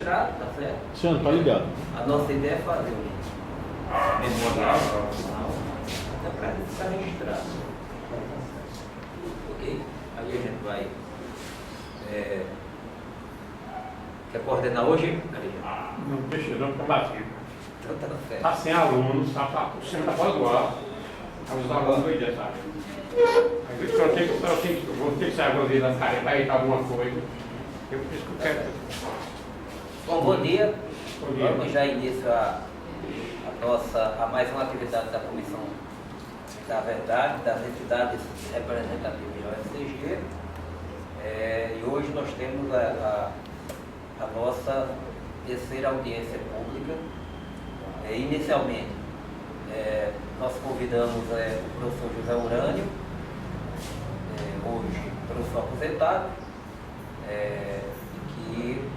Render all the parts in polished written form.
registrado, tá certo? Sim, tá ligado. A nossa ideia é fazer um memorial, até para ficar registrado. Ok? Aí a gente vai. Quer coordenar hoje? Não, deixa eu não, porque vazio. Então tá certo. Está sem alunos, o centro está fora do ar. Os alunos do dia, sabe? Eu vou ter que sair agora da cara para ir alguma coisa. Eu preciso que eu quero. Bom, bom dia. Bom dia. Vamos já início a mais uma atividade da Comissão da Verdade, das entidades representativas do UFCG. E hoje nós temos a nossa terceira audiência pública. Inicialmente, nós convidamos o professor José Urânio, hoje professor aposentado, que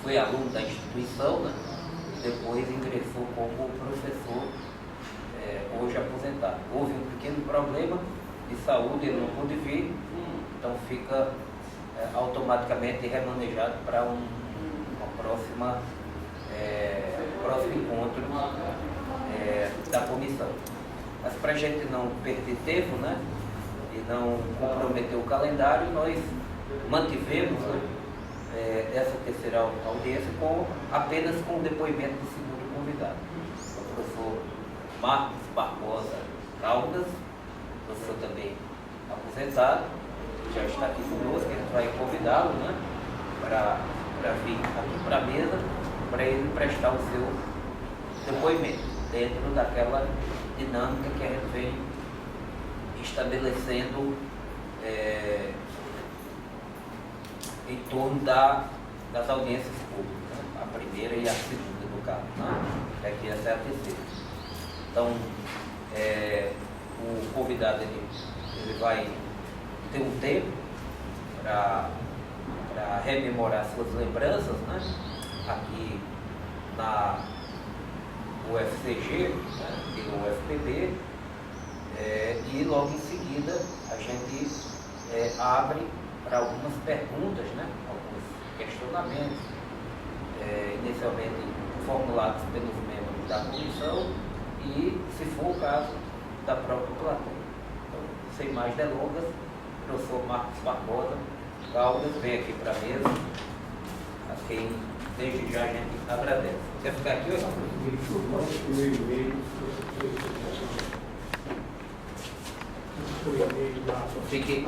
foi aluno da instituição, né? E depois ingressou como professor, hoje aposentado. Houve um pequeno problema de saúde, ele não pôde vir, então fica automaticamente remanejado para próximo encontro da comissão. Mas para a gente não perder tempo, né, e não comprometer o calendário, nós mantivemos, né, essa terceira audiência apenas com o depoimento do segundo convidado, o professor Marcos Barbosa Caldas, professor também aposentado, já está aqui conosco, a gente vai convidá-lo, né, para vir aqui para a mesa, para ele prestar o seu depoimento, dentro daquela dinâmica que a gente vem estabelecendo em torno das audiências públicas, né? A primeira e a segunda, no caso, né? Aqui essa é a terceira. Então, o convidado ele vai ter um tempo para rememorar suas lembranças, né? Aqui na UFCG, né? E no UFPB, e logo em seguida a gente abre para algumas perguntas, né? Alguns questionamentos, inicialmente formulados pelos membros da comissão e, se for o caso, da própria plateia. Então, sem mais delongas, o professor Marcos Barbosa Caldas vem aqui para a mesa, a quem desde já a gente agradece. Quer ficar aqui hoje? Fique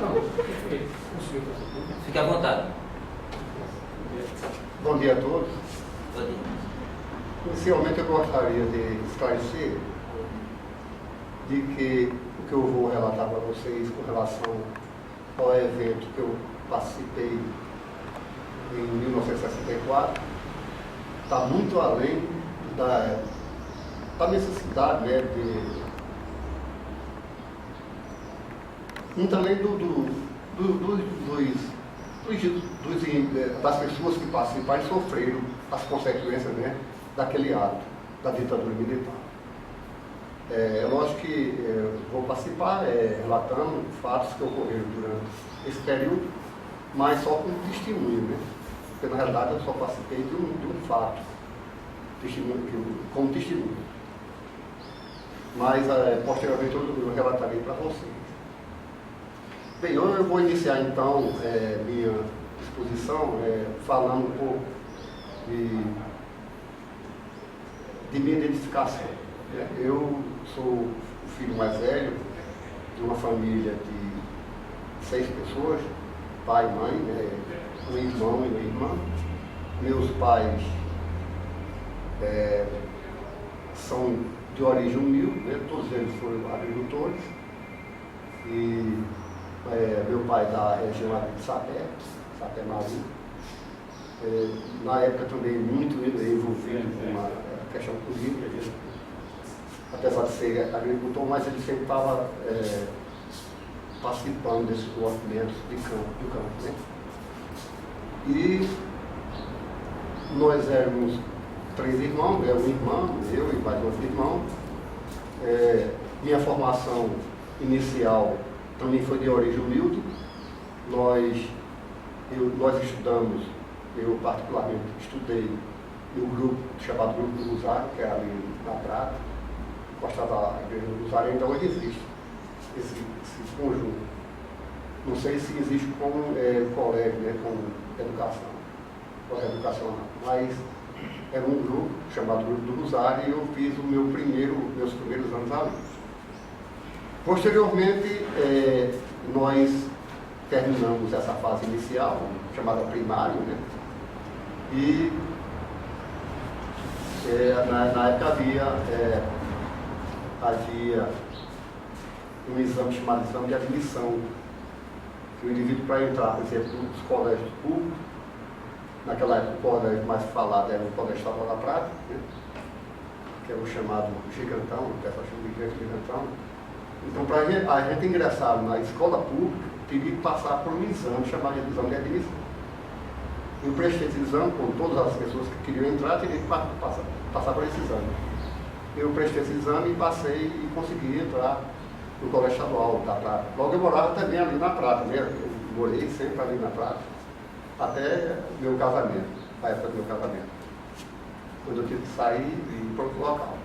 à vontade. Bom dia a todos. Bom dia. Inicialmente eu gostaria de esclarecer de que o que eu vou relatar para vocês com relação ao evento que eu participei em 1964 está muito além da necessidade, né, muito além das pessoas que participaram e sofreram as consequências, né, daquele ato da ditadura militar. É lógico que vou participar relatando fatos que ocorreram durante esse período, mas só como testemunho, né? Porque na realidade eu só participei de um fato, como testemunho. Mas posteriormente eu relatarei para vocês. Bem, eu vou iniciar então minha exposição falando um pouco de minha identificação. Eu sou o filho mais velho de uma família de 6 pessoas, pai e mãe, um irmão e uma irmã. Meus pais são de origem humilde, né? Todos eles foram agricultores. E meu pai da região de Sapé Marinho. Na época também muito envolvido com a questão política, apesar de ser agricultor, mas ele sempre estava participando desses movimentos do campo, né? E nós éramos 3 irmãos, um irmão, eu e mais outro irmão. Minha formação inicial também foi de origem humilde. Nós estudamos Eu particularmente estudei no grupo chamado Grupo do Rosário, que é ali na Prata, encostado à Igreja do Rosário, ainda hoje existe esse conjunto. Não sei se existe como colégio, né, com educação, colégio educacional, mas era um grupo chamado Grupo do Rosário e eu fiz meus primeiros anos ali. Posteriormente, nós terminamos essa fase inicial, chamada primário, né? E na época havia um exame chamado exame de admissão, que o indivíduo, para entrar, por exemplo, nos colégios públicos, naquela época o colégio mais falado era o Colégio Estadual da Prata, né? Que era o chamado Gigantão, o pessoal chama de Gigantão. Então, para a gente ingressar na escola pública, teria que passar por um exame chamado de exame de admissão. Eu prestei esse exame com todas as pessoas que queriam entrar, teria que passar por esse exame. Eu prestei esse exame e passei e consegui entrar no Colégio Estadual da Prata. Logo eu morava também ali na Prata, né? Eu morei sempre ali na Prata, até meu casamento, a época do meu casamento, quando eu tive que sair e ir para outro local.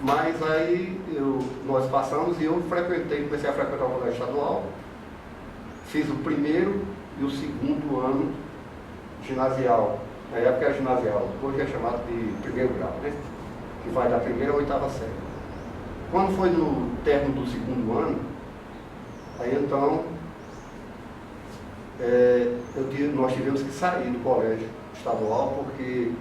Mas aí nós passamos e eu comecei a frequentar o Colégio Estadual, fiz o primeiro e o segundo ano ginasial. Na época era ginasial, hoje é chamado de primeiro grau, né? Que vai da primeira à oitava série. Quando foi no término do segundo ano, aí então nós tivemos que sair do colégio estadual porque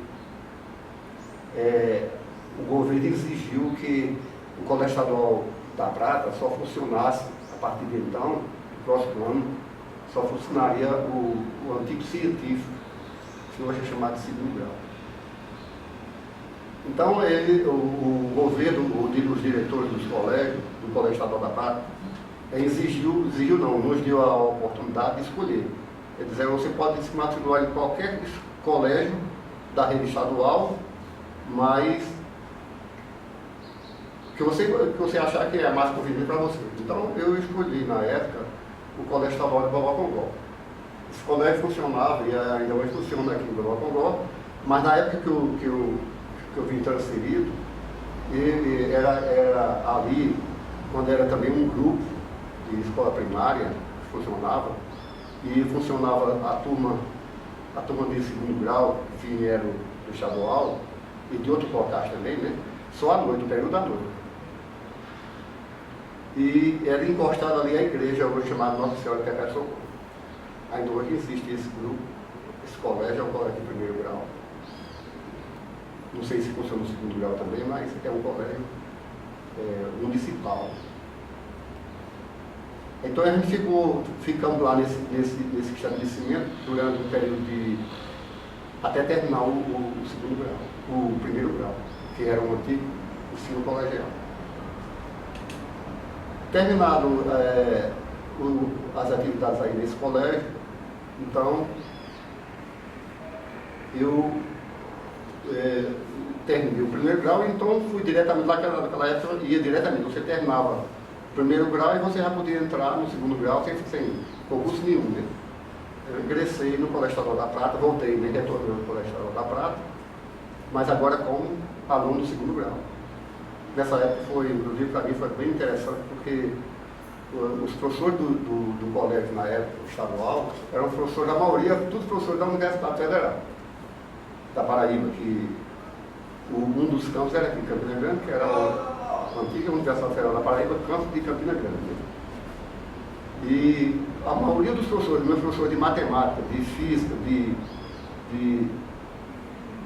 o governo exigiu que o Colégio Estadual da Prata só funcionasse, a partir de então, no próximo ano, só funcionaria o antigo científico, que hoje é chamado de segundo grau. Então o governo, os diretores dos colégios, do Colégio Estadual da Prata, nos deu a oportunidade de escolher. Quer dizer, você pode se matricular em qualquer colégio da rede estadual, mas que você achar que é mais conveniente para você. Então eu escolhi na época o Colégio Estadual de Bobocongó. Esse colégio funcionava e ainda hoje funciona aqui em Bobocongó, mas na época que eu vim transferido, ele era ali, quando era também um grupo de escola primária que funcionava, e funcionava a turma de segundo grau, que vieram do estadual, e de outro portais também, né? Só à noite, no período da noite. E era encostado ali a igreja, hoje chamada Nossa Senhora de Perpétuo Socorro. Ainda hoje existe esse grupo, esse colégio é um colégio de primeiro grau. Não sei se funciona no segundo grau também, mas é um colégio municipal. Então a gente ficamos lá nesse estabelecimento durante um período até terminar o segundo grau, o primeiro grau, que era o antigo ensino colegial. Terminado as atividades aí nesse colégio, então eu terminei o primeiro grau, então fui diretamente naquela época, ia diretamente, você terminava o primeiro grau e você já podia entrar no segundo grau sem concurso nenhum, né? Eu ingressei no Colégio Estadual da Prata, voltei, né, retornando ao Colégio Estadual da Prata, mas agora como aluno do segundo grau. Nessa época inclusive para mim foi bem interessante, porque os professores do colégio na época estadual eram professores, a maioria, todos professores da Universidade Federal da Paraíba, que um dos campos era aqui em Campina Grande, que era a antiga Universidade Federal da Paraíba, campus de Campina Grande. Né? E a maioria dos professores, meus professores de matemática, de física, de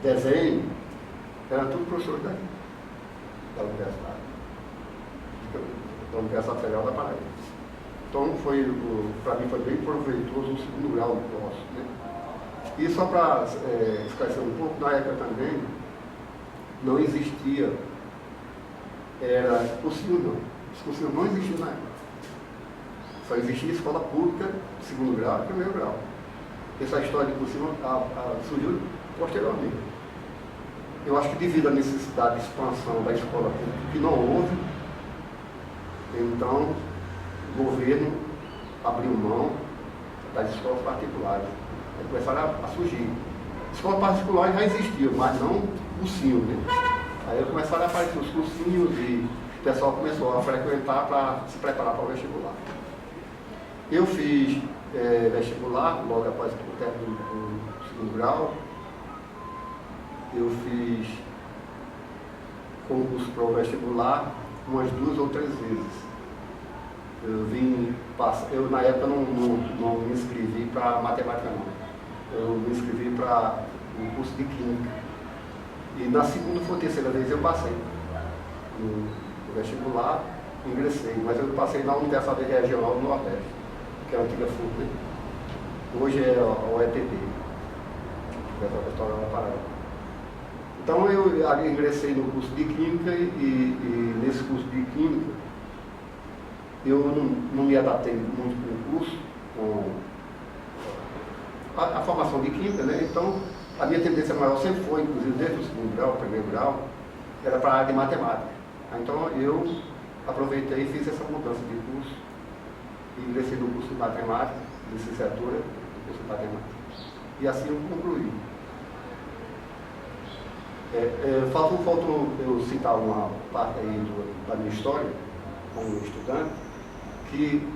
desenho, eram todos professores daqui, da Universidade Federal da Paraíba. Então, para mim foi bem proveitoso o segundo grau nosso. Né? E só para esclarecer um pouco, na época também, não existia, era possível não existia na época. Só existia escola pública, segundo grau e primeiro grau. Essa história de cursinho surgiu posteriormente. Eu acho que devido à necessidade de expansão da escola pública, que não houve, então o governo abriu mão das escolas particulares. Aí começaram a surgir. Escola particular já existia, mas não cursinho, né? Aí começaram a aparecer os cursinhos e o pessoal começou a frequentar para se preparar para o vestibular. Eu fiz vestibular logo após o término do segundo grau. Eu fiz concurso para o vestibular umas 2 ou 3 vezes. Eu na época não me inscrevi para matemática não. Eu me inscrevi para o curso de Química. E na segunda ou terceira vez eu passei no vestibular, ingressei, mas eu passei na Universidade Regional do Nordeste, que é a antiga FUP. Hoje é o ETB, Então eu ingressei no curso de Química e nesse curso de Química eu não me adaptei muito com o curso, com a formação de Química, né? Então a minha tendência maior sempre foi, inclusive desde o segundo grau, primeiro grau, era para a área de matemática. Então eu aproveitei e fiz essa mudança de curso e ingressei no curso de matemática, licenciatura do curso de matemática. E assim eu concluí. Falta eu citar uma parte aí da minha história como estudante, que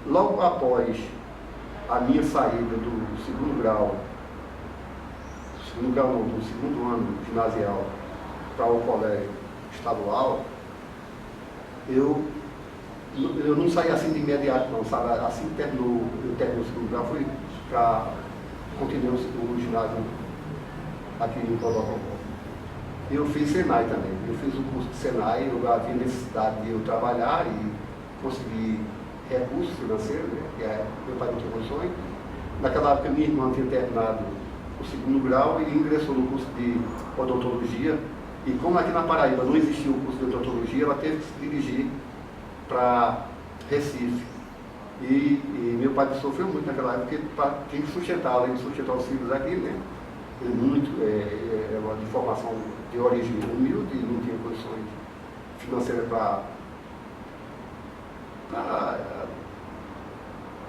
logo após a minha saída do segundo grau do segundo ano ginasial para o colégio estadual, eu não saí assim de imediato não, sabe? Assim que eu terminei o segundo grau, fui para continuar o ginásio aqui em Codocó. Eu fiz Senai também, eu fiz o curso de Senai, eu havia necessidade de eu trabalhar e conseguir recursos financeiros, né? Meu pai não tinha condições. Naquela época minha irmã tinha terminado o segundo grau e ingressou no curso de odontologia. E como aqui na Paraíba não existia o curso de odontologia, ela teve que se dirigir para Recife. E meu pai sofreu muito naquela época, porque tinha que sustentar, além de sustentar os filhos aqui, né? Ele de formação de origem humilde, não tinha condições financeiras para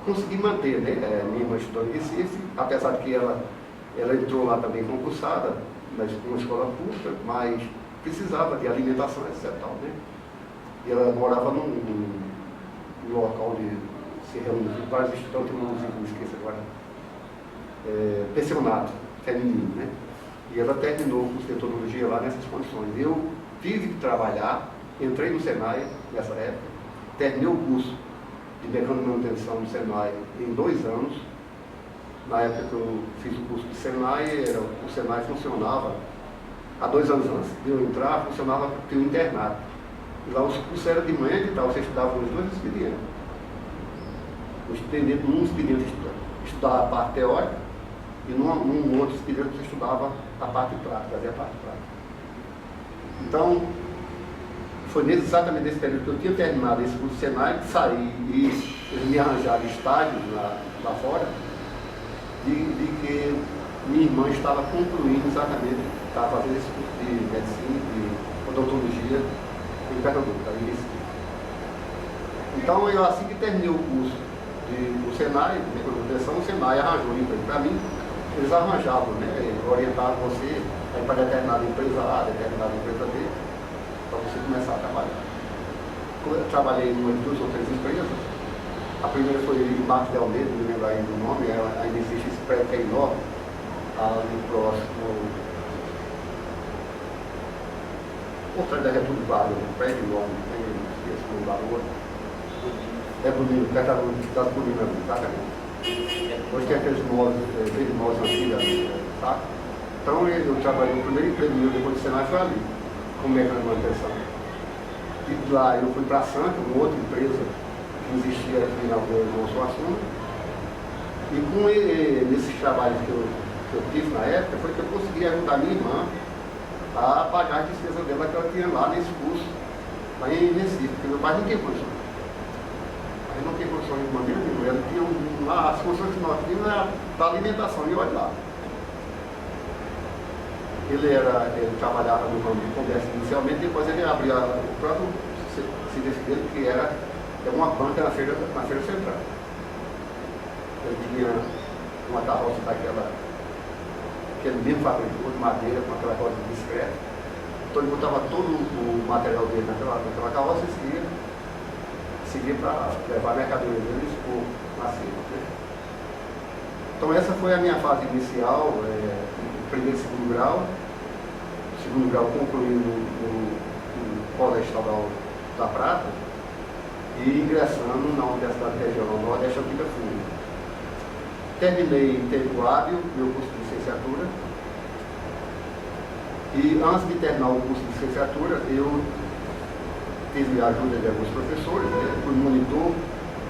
conseguir manter, né? Minha irmã estudou em Recife, apesar de que ela entrou lá também concursada, numa escola pública, mas precisava de alimentação, etc. Né? E ela morava num local onde se reúnem vários estudantes, não esqueço agora, pensionato feminino, né? E ela terminou o curso de odontologia lá nessas condições. Eu tive que trabalhar, entrei no Senai nessa época, terminei o curso de mecânica de manutenção no Senai em 2 anos. Na época que eu fiz o curso de Senai, o Senai funcionava, há 2 anos antes de eu entrar, funcionava porque o internato. E lá os cursos eram de manhã e de tarde, você estudava os 2 expedientes. Num expediente estudava a parte teórica e num outro expediente você estudava a parte prática, fazia a parte prática. Então, foi exatamente nesse período que eu tinha terminado esse curso de Senai, que saí e eles me arranjaram estágios lá fora, de que minha irmã estava concluindo exatamente, estava fazendo esse curso de medicina, de odontologia em Pernambuco, em Recife. Então, eu assim que terminei o curso do Senai, de manutenção, o Senai arranjou um emprego para mim. Eles arranjavam, né? Orientavam você para determinada empresa A, determinada empresa B, para você começar a trabalhar. Eu trabalhei em 2 ou 3 empresas. A primeira foi em Marcos de Almeida, não me lembro ainda do nome, ainda existe esse prédio que é enorme, ali próximo, por trás da República do Barro, um prédio enorme, esqueço o nome da rua. É bonito, das Bolinas, exatamente. Hoje tem aqueles móveis antigos, tá? Então eu trabalhei, o primeiro emprego meu depois do Senai foi ali, como mecânico de manutenção. E de lá eu fui para Santa, uma outra empresa que existia aqui na rua do Suassuna. E com nesses trabalhos que eu tive na época, foi que eu consegui ajudar minha irmã a pagar a despesa dela que ela tinha lá nesse curso, lá em Recife, porque meu pai não tinha condições. Ele não tinha condições de maneira nenhuma, ele tinha as condições que nós tínhamos era da alimentação, e olha lá. Ele trabalhava no ramo de comércio inicialmente, depois ele abriu o próprio serviço dele, que era uma banca na feira central. Ele tinha uma carroça daquela, que ele mesmo fabricou, de madeira, com aquela roda discreta. Então ele botava todo o material dele naquela carroça e seguia para levar a mercadoria dele e expor na cima, né? Então essa foi a minha fase inicial, primeiro e segundo grau. Segundo grau concluí no Colégio Estadual da Prata e ingressando na Universidade Regional Nordeste Antiga FUNG. Terminei em tempo hábil meu curso de licenciatura e antes de terminar o curso de licenciatura eu tive a ajuda de alguns professores, né? Fui monitor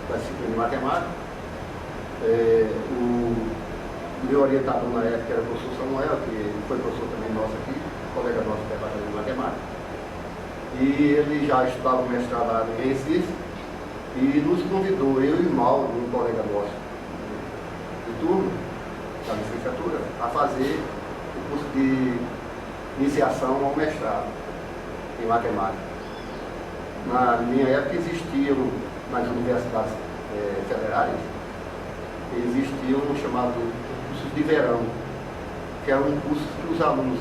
da disciplina de matemática. O meu orientador na época era o professor Samuel, que foi professor também nosso aqui, colega nosso do departamento de matemática. E ele já estudava o mestrado em Recife e nos convidou, eu e Mauro, um colega nosso de turno, da licenciatura, a fazer o curso de iniciação ao mestrado em matemática. Na minha época existiam, nas universidades federais, existiam chamados cursos de verão, que eram cursos que os alunos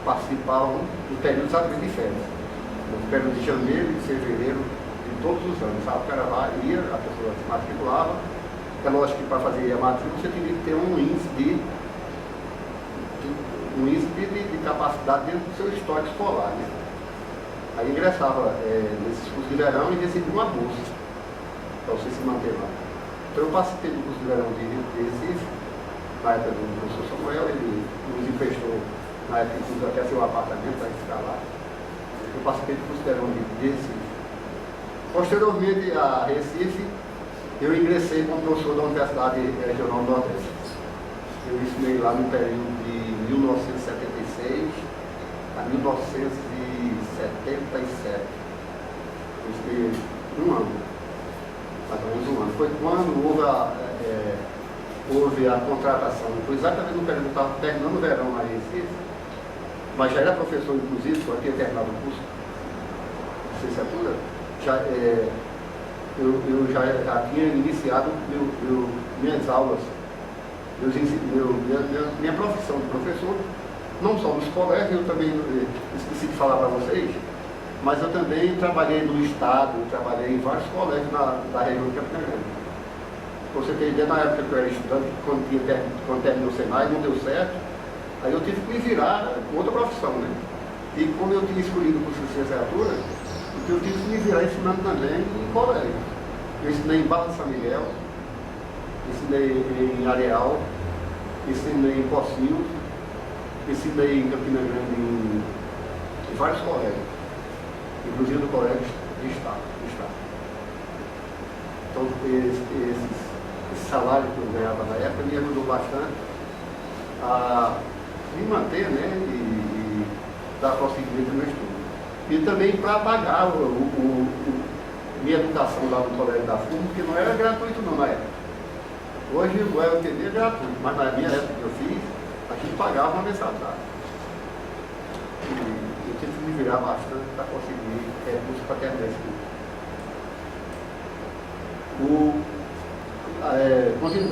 participavam no período exatamente de férias, no período de janeiro e de fevereiro de todos os anos, sabe? O cara lá ia, a pessoa se matriculava. É lógico que para fazer a matrícula você teria que ter um índice de capacidade dentro do seu histórico escolar, né? Aí ingressava nesses cursos de verão e recebia uma bolsa para você se manter lá. Então eu participei do curso de verão de Recife, na época do professor Samuel, ele nos emprestou, na época inclusive até seu apartamento para ficar lá. Eu participei do curso de verão de Recife. Posteriormente a Recife, eu ingressei como professor da Universidade Regional Nordeste. Eu ensinei lá no período de 1976 a 1977. Eu ensinei um ano, mais ou menos um ano. Foi quando houve a contratação, foi exatamente no período que eu estava terminando o verão lá em Recife, mas já era professor, inclusive, quando eu tinha terminado o curso de licenciatura, eu já tinha iniciado minhas aulas, minha profissão de professor, não só nos colégios, eu também esqueci de falar para vocês, mas eu também trabalhei no estado, trabalhei em vários colégios da região de Campina Grande. Pra você ter ideia, na época que eu era estudante, quando terminou o Senai, não deu certo, aí eu tive que me virar com outra profissão, né? E como eu tinha escolhido o curso de licenciatura, eu tive que me virar ensinando também em colégio. Eu ensinei em Barra de São Miguel, ensinei em Areal, ensinei em Pocinhos, ensinei em Campina Grande em vários colégios, inclusive no colégio de Estado. Então esse salário que eu ganhava na época me ajudou bastante a me manter, né, e dar prosseguimento ao meu estudo. E também para pagar minha educação lá no colégio da FUM, que não era gratuito não na época. Hoje o UEL-TV é gratuito, mas na minha época que eu fiz, a gente pagava uma mensalidade. E eu tive que me virar bastante para conseguir recursos para terminar esse curso.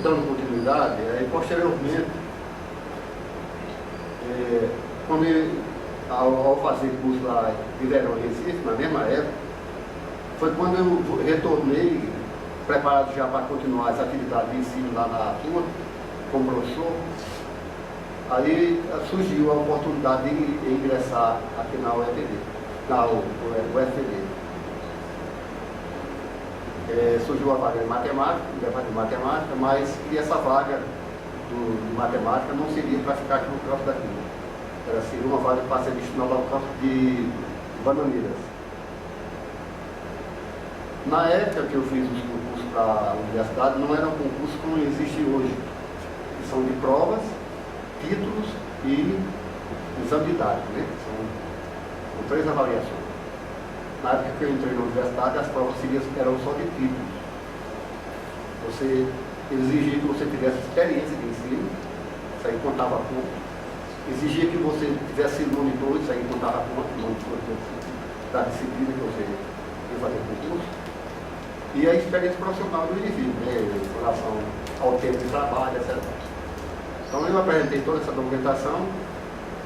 Dando continuidade, posteriormente, ao fazer curso lá de verão em Recife, na mesma época, foi quando eu retornei, preparado já para continuar as atividades de ensino lá na FUM, como professor. Aí surgiu a oportunidade de ingressar aqui na UFPB, na UFPB. Surgiu a vaga de matemática, no departamento de matemática, mas que essa vaga de matemática não seria para ficar aqui no campus daqui. Seria uma vaga para ser destinada ao campus de Bananeiras. Na época que eu fiz os concursos para a universidade, não era um concurso como existe hoje, que são de provas, títulos e exame didático, né? São 3 avaliações. Na época que eu entrei na universidade, as provas eram só de títulos. Você exigia que você tivesse experiência de ensino, isso aí contava ponto. Exigia que você tivesse sido monitor, isso aí contava ponto, monitor da disciplina que você ia fazer concurso. e a experiência profissional do indivíduo, né, em relação ao tempo de trabalho, etc. Então eu apresentei toda essa documentação,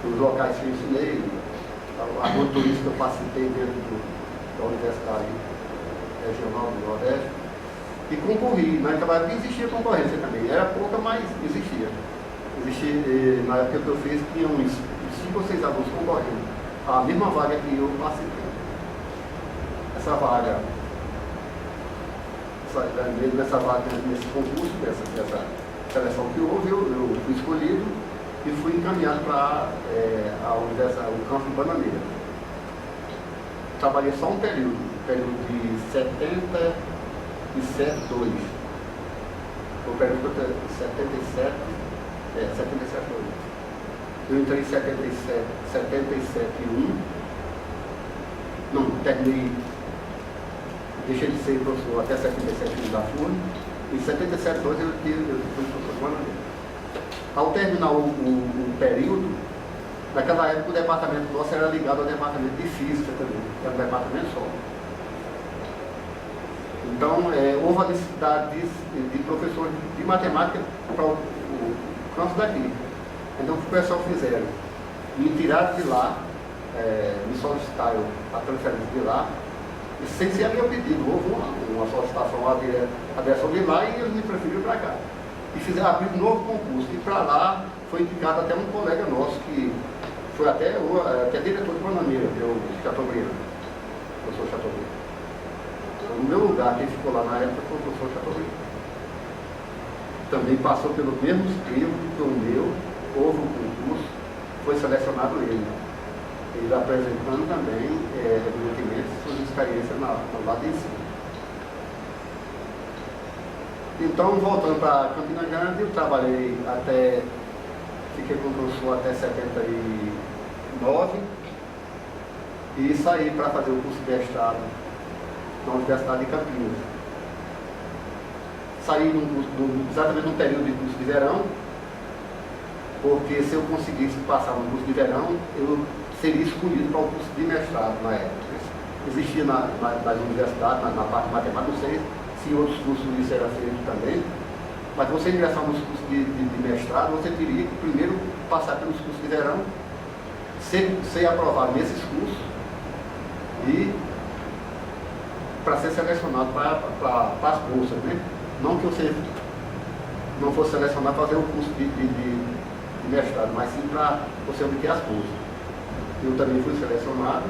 os locais que eu ensinei, a motorista que eu participei dentro da Universidade Regional do Nordeste, e concorri. Naquela época existia concorrência também, era pouca, mas existia. Na época que eu fiz, tinha uns 5 ou 6 alunos concorrendo a mesma vaga que eu participei. Essa vaga, nesse concurso, dessa seleção que houve, eu fui escolhido e fui encaminhado para o campo de Bananeira. Trabalhei só um período de 77, 2. Foi o período de 77, 2. Eu entrei em 77 1. Não, terminei, deixei de ser professor até 77 1 da FURN. Em 77 2 eu fui professor de Bananeira. Ao terminar o período, naquela época o departamento nosso era ligado ao departamento de física também, era um departamento só. Então, houve a necessidade de professor de matemática para o campus daqui. Então, o que o pessoal fizeram? Me tiraram de lá, me solicitaram a transferência de lá, e sem ser a meu pedido. Houve uma solicitação à direção de lá e eles me transferiram para cá. E fizeram abrir um novo concurso. E para lá foi indicado até um colega nosso, que foi até diretor de Bananeira, que é o Chateaubriand, o professor Chateaubriand. No meu lugar, quem ficou lá na época foi o professor Chateaubriand. Também passou pelos mesmos crimes que o meu, houve um concurso, foi selecionado ele. Ele apresentando também, evidentemente, suas experiências no lado de cima. Então, voltando para Campina Grande, eu trabalhei fiquei como professor até 79 e saí para fazer o curso de mestrado na Universidade de Campinas. Saí exatamente num período de curso de verão, porque se eu conseguisse passar no curso de verão, eu seria escolhido para o curso de mestrado na época. Existia nas universidades, na parte de matemática, não sei se outros cursos isso era feito também, mas você ingressar nos cursos de mestrado, você teria que primeiro passar pelos cursos de verão, ser aprovado nesses cursos e para ser selecionado para as bolsas, né? Não que você não fosse selecionado para fazer o curso de mestrado, mas sim para você obter as bolsas. Eu também fui selecionado,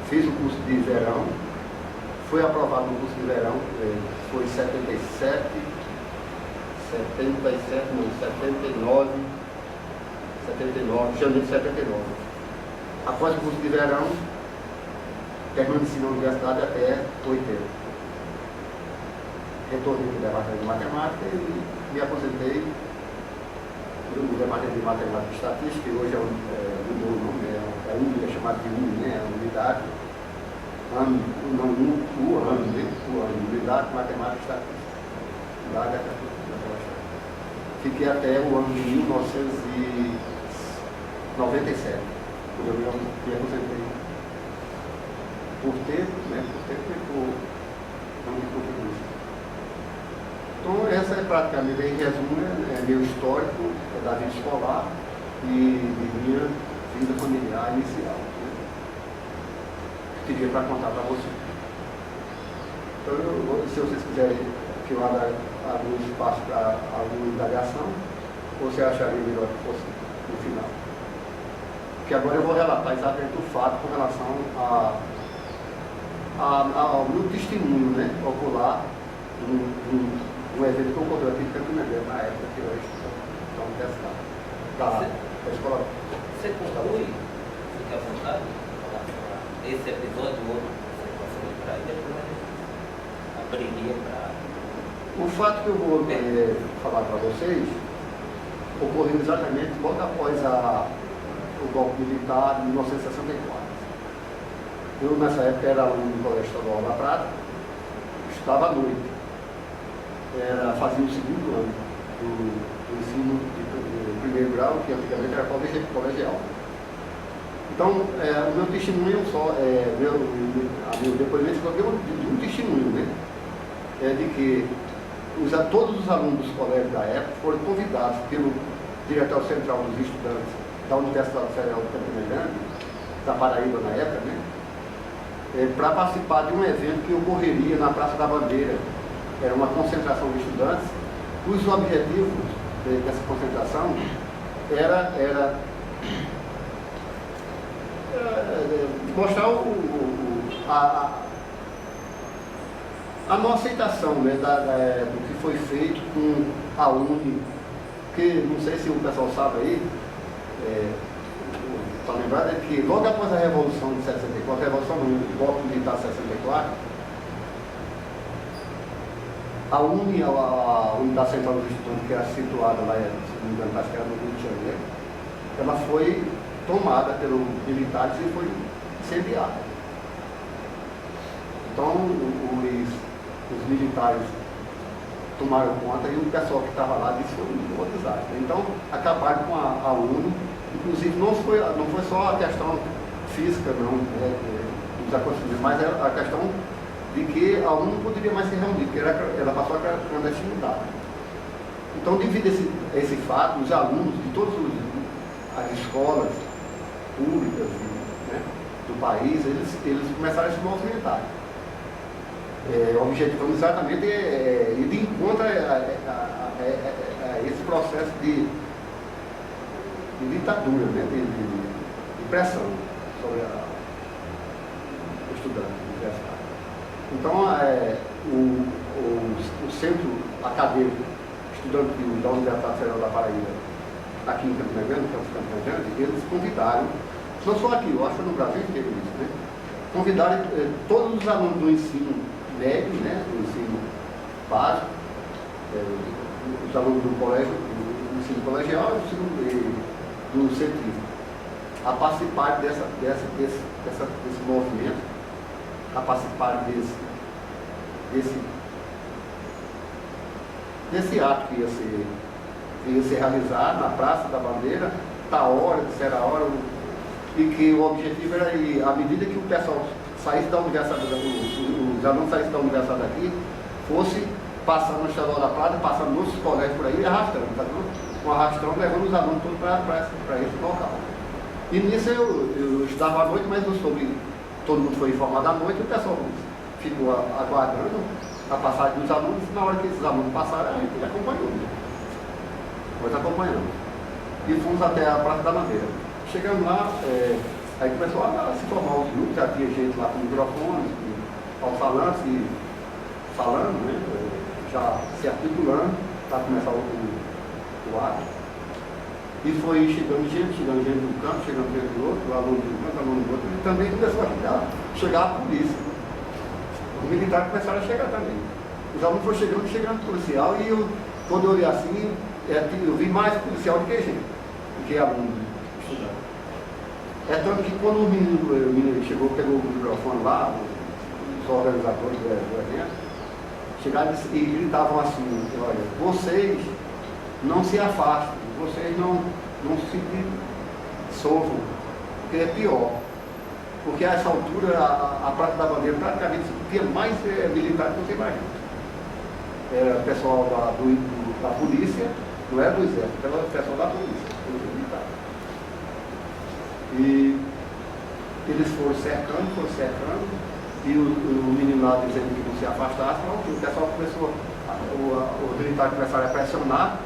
fiz o curso de verão, fui aprovado no curso de verão, foi 79, janeiro de 79. Após o curso de verão, permaneci na universidade até 80. Retornei para o departamento de matemática e me aposentei no departamento de matemática e estatística, que hoje mudou o nome, é chamado de UNI, né? Unidade. Unidade de Matemática e Estatística. Fiquei até o ano de 1997, quando eu me aposentei por tempo, né? Por tempo e por ano de contribuição. Então, essa é praticamente, em resumo, meu histórico da vida escolar e de minha vida familiar inicial. Teria para contar para você. Então, se vocês quiserem que eu abra algum espaço para alguma indagação, você acharia melhor que fosse no final. Porque agora eu vou relatar exatamente o fato com relação ao meu testemunho, né, ocular, um evento que ocorreu aqui em Campina Grande, na época que eu estava testado. Da escola. Você conclui? Fique à vontade. Esse episódio, outro, você possa lembrar e depois abriria para... O fato que eu vou falar para vocês ocorreu exatamente logo após o golpe militar de 1964. Eu, nessa época, era aluno do Colégio Estadual da Prata, estava à noite. Fazia o segundo ano do ensino de primeiro grau, que antigamente era colegial. Então, o meu testemunho só, meu depoimento só deu um testemunho, né? De que todos os alunos dos colégios da época foram convidados pelo diretor central dos estudantes da Universidade Federal de Campina Grande, da Paraíba na época, né? Para participar de um evento que ocorreria na Praça da Bandeira. Era uma concentração de estudantes, cujos objetivos dessa concentração era mostrar a não aceitação, né, do que foi feito com a UNE, que não sei se o pessoal sabe aí, para lembrar, é que logo após a Revolução de 64, a Revolução do golpe militar de 64, a UNE, a Unidade Central dos Estudantes, que era situada lá, se não me engano, acho que era no Rio de Janeiro, ela foi tomada pelos militares e foi incendiada. Então, os militares tomaram conta e o pessoal que estava lá disse que foi um desastre. Então, acabaram com a UNE. Inclusive, não foi só a questão física, não, dos acontecimentos, mas a questão de que a UNE não poderia mais se reunir, porque ela passou a clandestinidade. Então, devido a esse fato, os alunos de todas as escolas públicas, né, do país, eles começaram a se movimentar. Objetivando exatamente ir de encontro a esse processo de ditadura, né, de pressão sobre o estudante universitário. Então, o Centro Acadêmico Estudantil da Universidade Federal da Paraíba, aqui em Campina Grande, Campina Grande, eles convidaram, não só aqui, eu acho que no Brasil inteiro isso, né? Convidaram todos os alunos do ensino médio, né, do ensino básico, os alunos do colégio, do ensino colegial e do científico, a participar desse movimento, a participar desse ato que ia ser realizado na Praça da Bandeira, da hora, disseram a hora, e que o objetivo era, à medida que o pessoal saísse da universidade, os alunos saíssem da universidade aqui, fosse passando no Estadual da Prata, passando nos colégios por aí, arrastando, tá vendo? Um arrastão levando os alunos todos para esse local. E nisso eu estava à noite, mas não soube, todo mundo foi informado à noite, e o pessoal ficou aguardando a passagem dos alunos, e na hora que esses alunos passaram, a gente acompanhou. Nós acompanhamos. E fomos até a Praça da Bandeira. Chegando lá, aí começou a se formar os grupos, já tinha gente lá com microfones, com alto-falantes, e falando, né, já se articulando para começar o ato. E foi chegando gente do campo, chegando gente do outro, aluno do campo, aluno do outro, e também começou a chegar a polícia. Os militares começaram a chegar também. Os alunos foram chegando policial, e quando eu olhei assim, eu vi mais policial do que gente, do que aluno estudante. Tanto que quando o menino chegou, pegou o microfone lá, os organizadores do evento, chegaram e gritavam assim: olha, vocês não se afastem, vocês não se dissolvam, porque é pior. Porque a essa altura a Praça da Bandeira praticamente tinha mais militar do que você imagina. Era pessoal da polícia, não era do exército, era o pessoal da polícia, militar. E eles foram cercando, e o menino lá dizendo que não se afastasse, o pessoal começou, os militares começaram a pressionar,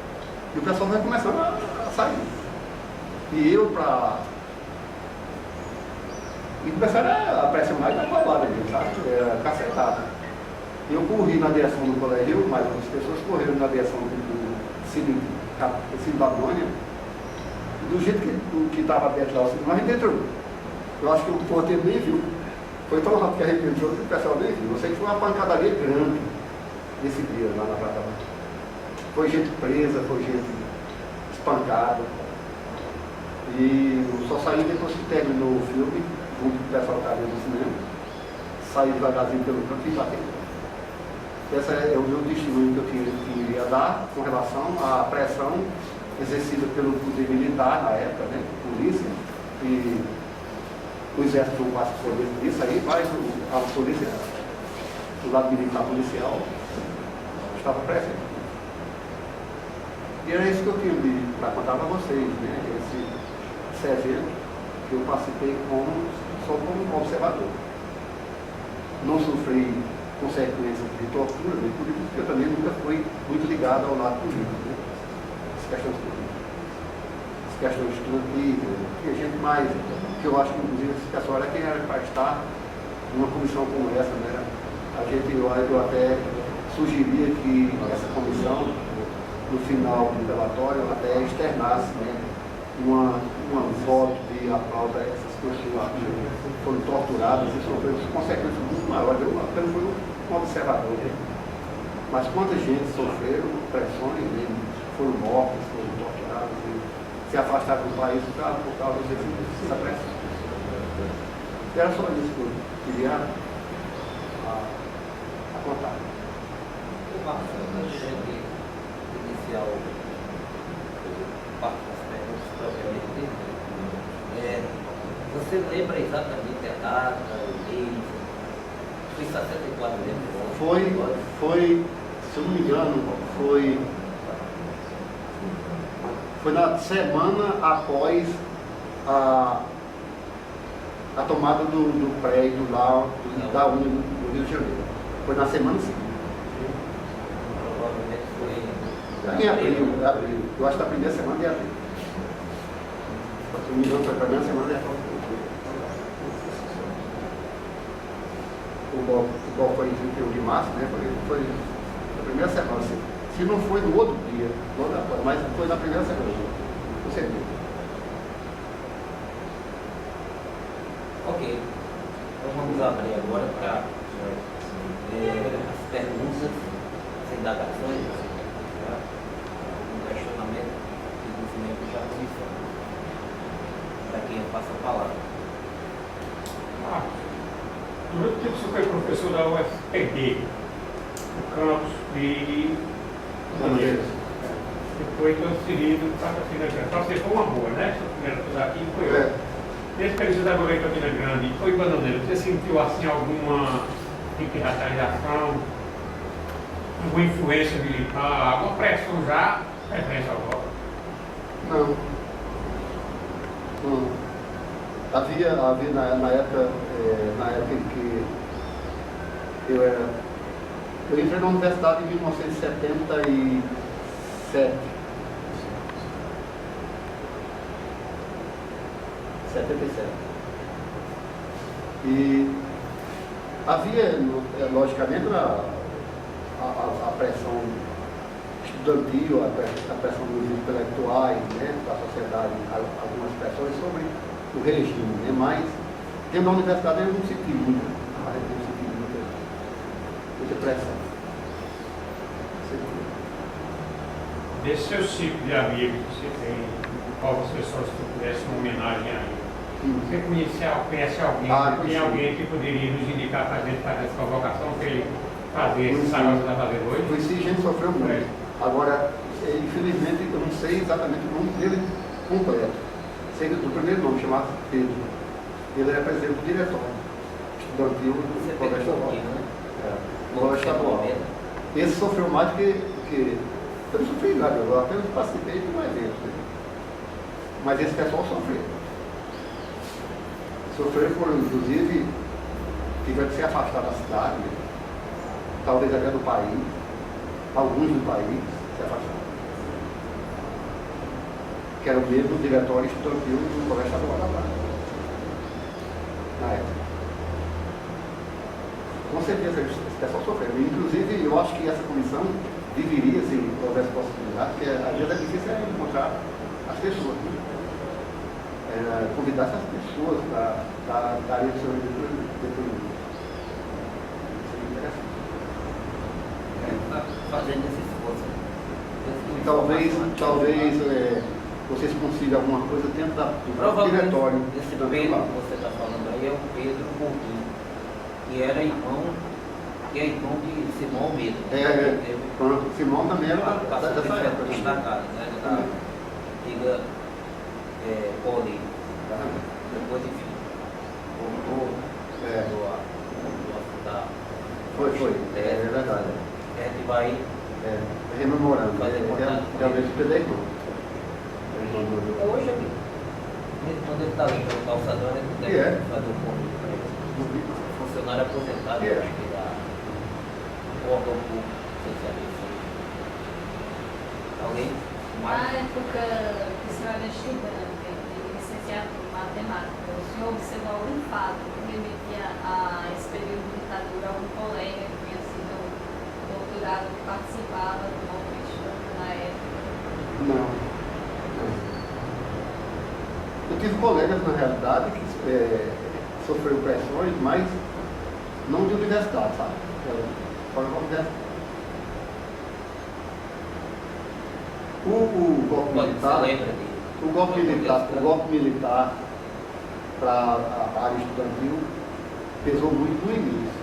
e o pessoal vai começando a sair. E começaram a pressionar e dar paulada ali, sabe? Cacetada. Eu corri na direção do colégio, mas as pessoas correram na direção do Cine Babilônia, do jeito que estava aberto lá o Cine, mas a gente entrou. Eu acho que o porteiro nem viu. Foi tão rápido que a gente entrou que o pessoal nem viu. Eu sei que foi uma pancadaria grande esse dia lá na Praça. Foi gente presa, foi gente espancada. E eu só saí depois que terminou o filme, junto com o pessoal que estava no cinema, saí devagarzinho pelo canto e batei. Esse é o meu testemunho que eu queria dar com relação à pressão exercida pelo poder militar na época, né, polícia, e o Exército não participou disso aí, mas a polícia, o lado militar policial estava presente. E era isso que eu tinha para contar para vocês, né? Esse evento que eu participei só como observador. Não sofri consequências de tortura, nem política, porque eu também nunca fui muito ligado ao lado político, né? As questões políticas, as questões estudantis, que a gente mais, que eu acho que inclusive esse pessoal era quem era para estar numa comissão como essa, né? Eu até sugeria que essa comissão, no final do relatório, até externasse, né, uma voto de aplauso a essas pessoas que foram torturadas e sofreram consequências muito maiores. Eu apenas fui um observador, né? Mas quanta gente sofreram pressões, né? Foram mortos, foram torturados e se afastaram do país por causa dessa pressão. Era só isso que eu queria contar. Antes de iniciar o parte das perguntas propriamente dito, você lembra exatamente a data, o mês? Foi 64 mesmo? Foi, se eu não me engano, foi na semana após a tomada do prédio lá da UNE do Rio de Janeiro. Foi na semana seguinte. Provavelmente foi Em abril. Eu acho que a primeira semana de abril. Se não me engano, foi a primeira semana de abril. O golpe foi em 31 de março, né? Foi a primeira semana. Se não foi no outro dia, mas foi na primeira semana. Com certeza. Ok. Então vamos abrir agora para as perguntas, as indagações, um questionamento e dos membros da comissão. Para quem passa a palavra. Durante o tempo que você foi professor da UFPB, no campus de Maneiras, foi transferido para Campina Grande. Então você foi uma boa, né? Sua primeira coisa aqui foi outra. Nesse período da governo de Campina Grande, foi Bananeira, você sentiu assim alguma tipo de retaliação, alguma influência militar, alguma pressão já referente ao golpe? Não. Havia na época em que eu entrei na universidade em 1977. 77. E havia, logicamente, a pressão estudantil, a pressão dos intelectuais, né, da sociedade, algumas pressões sobre o regime, né, mas dentro da universidade eu não senti muita pressão. Desse seu ciclo de amigos que você tem, qual as pessoas que pudessem uma homenagem a ele? Você conhece alguém, tem alguém que poderia nos indicar para a gente fazer essa convocação, para ele fazer esse trabalho que está fazendo hoje? Conheci gente sofreu muito. Agora, infelizmente, eu não sei exatamente o nome dele completo. Sei do primeiro nome, chamado Pedro. Ele era presidente do diretório estudantil do Colégio Estadual. No Colégio Estadual. Esse sofreu mais do que eu não sofri nada, eu apenas participei de um evento. Mas esse pessoal sofreu. Foram, inclusive, tiveram que se afastar da cidade, talvez até do país, alguns do país se afastaram. Que era o mesmo diretório estudantil do Colégio Estadual da Praia, na época. Com certeza esse pessoal sofreu. Inclusive, eu acho que essa comissão deveria, se houvesse possibilidade, porque às vezes é difícil encontrar as pessoas. Convidar essas pessoas para darem o seu depoimento. Seria interessante. Está fazendo esse esforço. Talvez vocês consigam alguma coisa dentro do diretório. Esse Pedro que você está falando aí é o Pedro Coutinho, que era irmão de Simão Almeida. Pronto. Simão também era dessa época. Destacado, né? Da antiga Poli, depois enfim. Foi. É verdade. A gente vai Rememorando. fazer Realmente o Pedro. hoje aqui. Quando ele está ali no calçador, a gente deve fazer um convite para ele. Funcionário aposentado, acho que da órgão público socialista. Alguém? Na época que o senhor era estudante, licenciado em matemática, o senhor observou algum fato que remetia a esse período de ditadura, algum colega que tinha sido doutorado, que participava do movimento estudante na época? Não. Eu tive colegas, na realidade, que sofreram pressões, mas não de universidade, sabe? Fora da universidade. O golpe militar para a área estudantil pesou muito no início.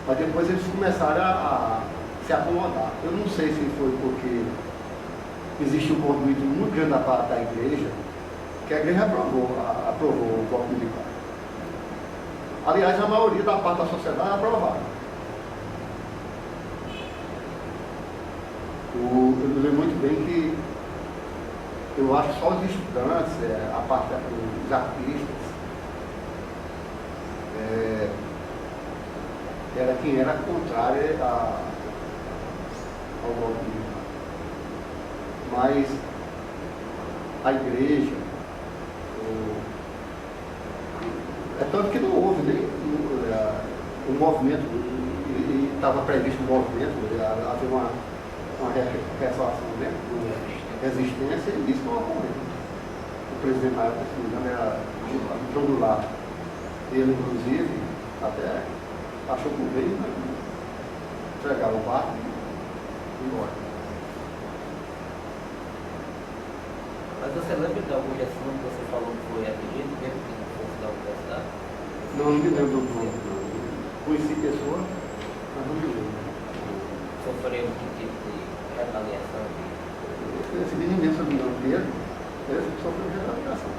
Mas depois eles começaram a se acomodar. Eu não sei se foi porque existe um movimento muito grande da parte da igreja, que a igreja aprovou o golpe militar. Aliás, a maioria da parte da sociedade aprovaram. Eu me lembro muito bem que eu acho que só os estudantes, a parte dos artistas, era quem era contrário ao golpe militar. Mas a igreja, é tanto que não houve nem o movimento, e estava previsto um movimento, havia uma resolução dentro de resistência, e isso não ocorreu. O presidente na época, se não me engano, era João do Lar. Ele, inclusive, até achou por bem entregar o barco e ir embora. Mas você lembra de algum assunto que você falou que foi atingido, mesmo que não fosse da universidade? Não me lembro do nome. Conheci pessoas, mas não me lembro. Sofreu que tipo de retaliação? Esse menino, se eu não me engano, Pedro, ele sofreu retaliação.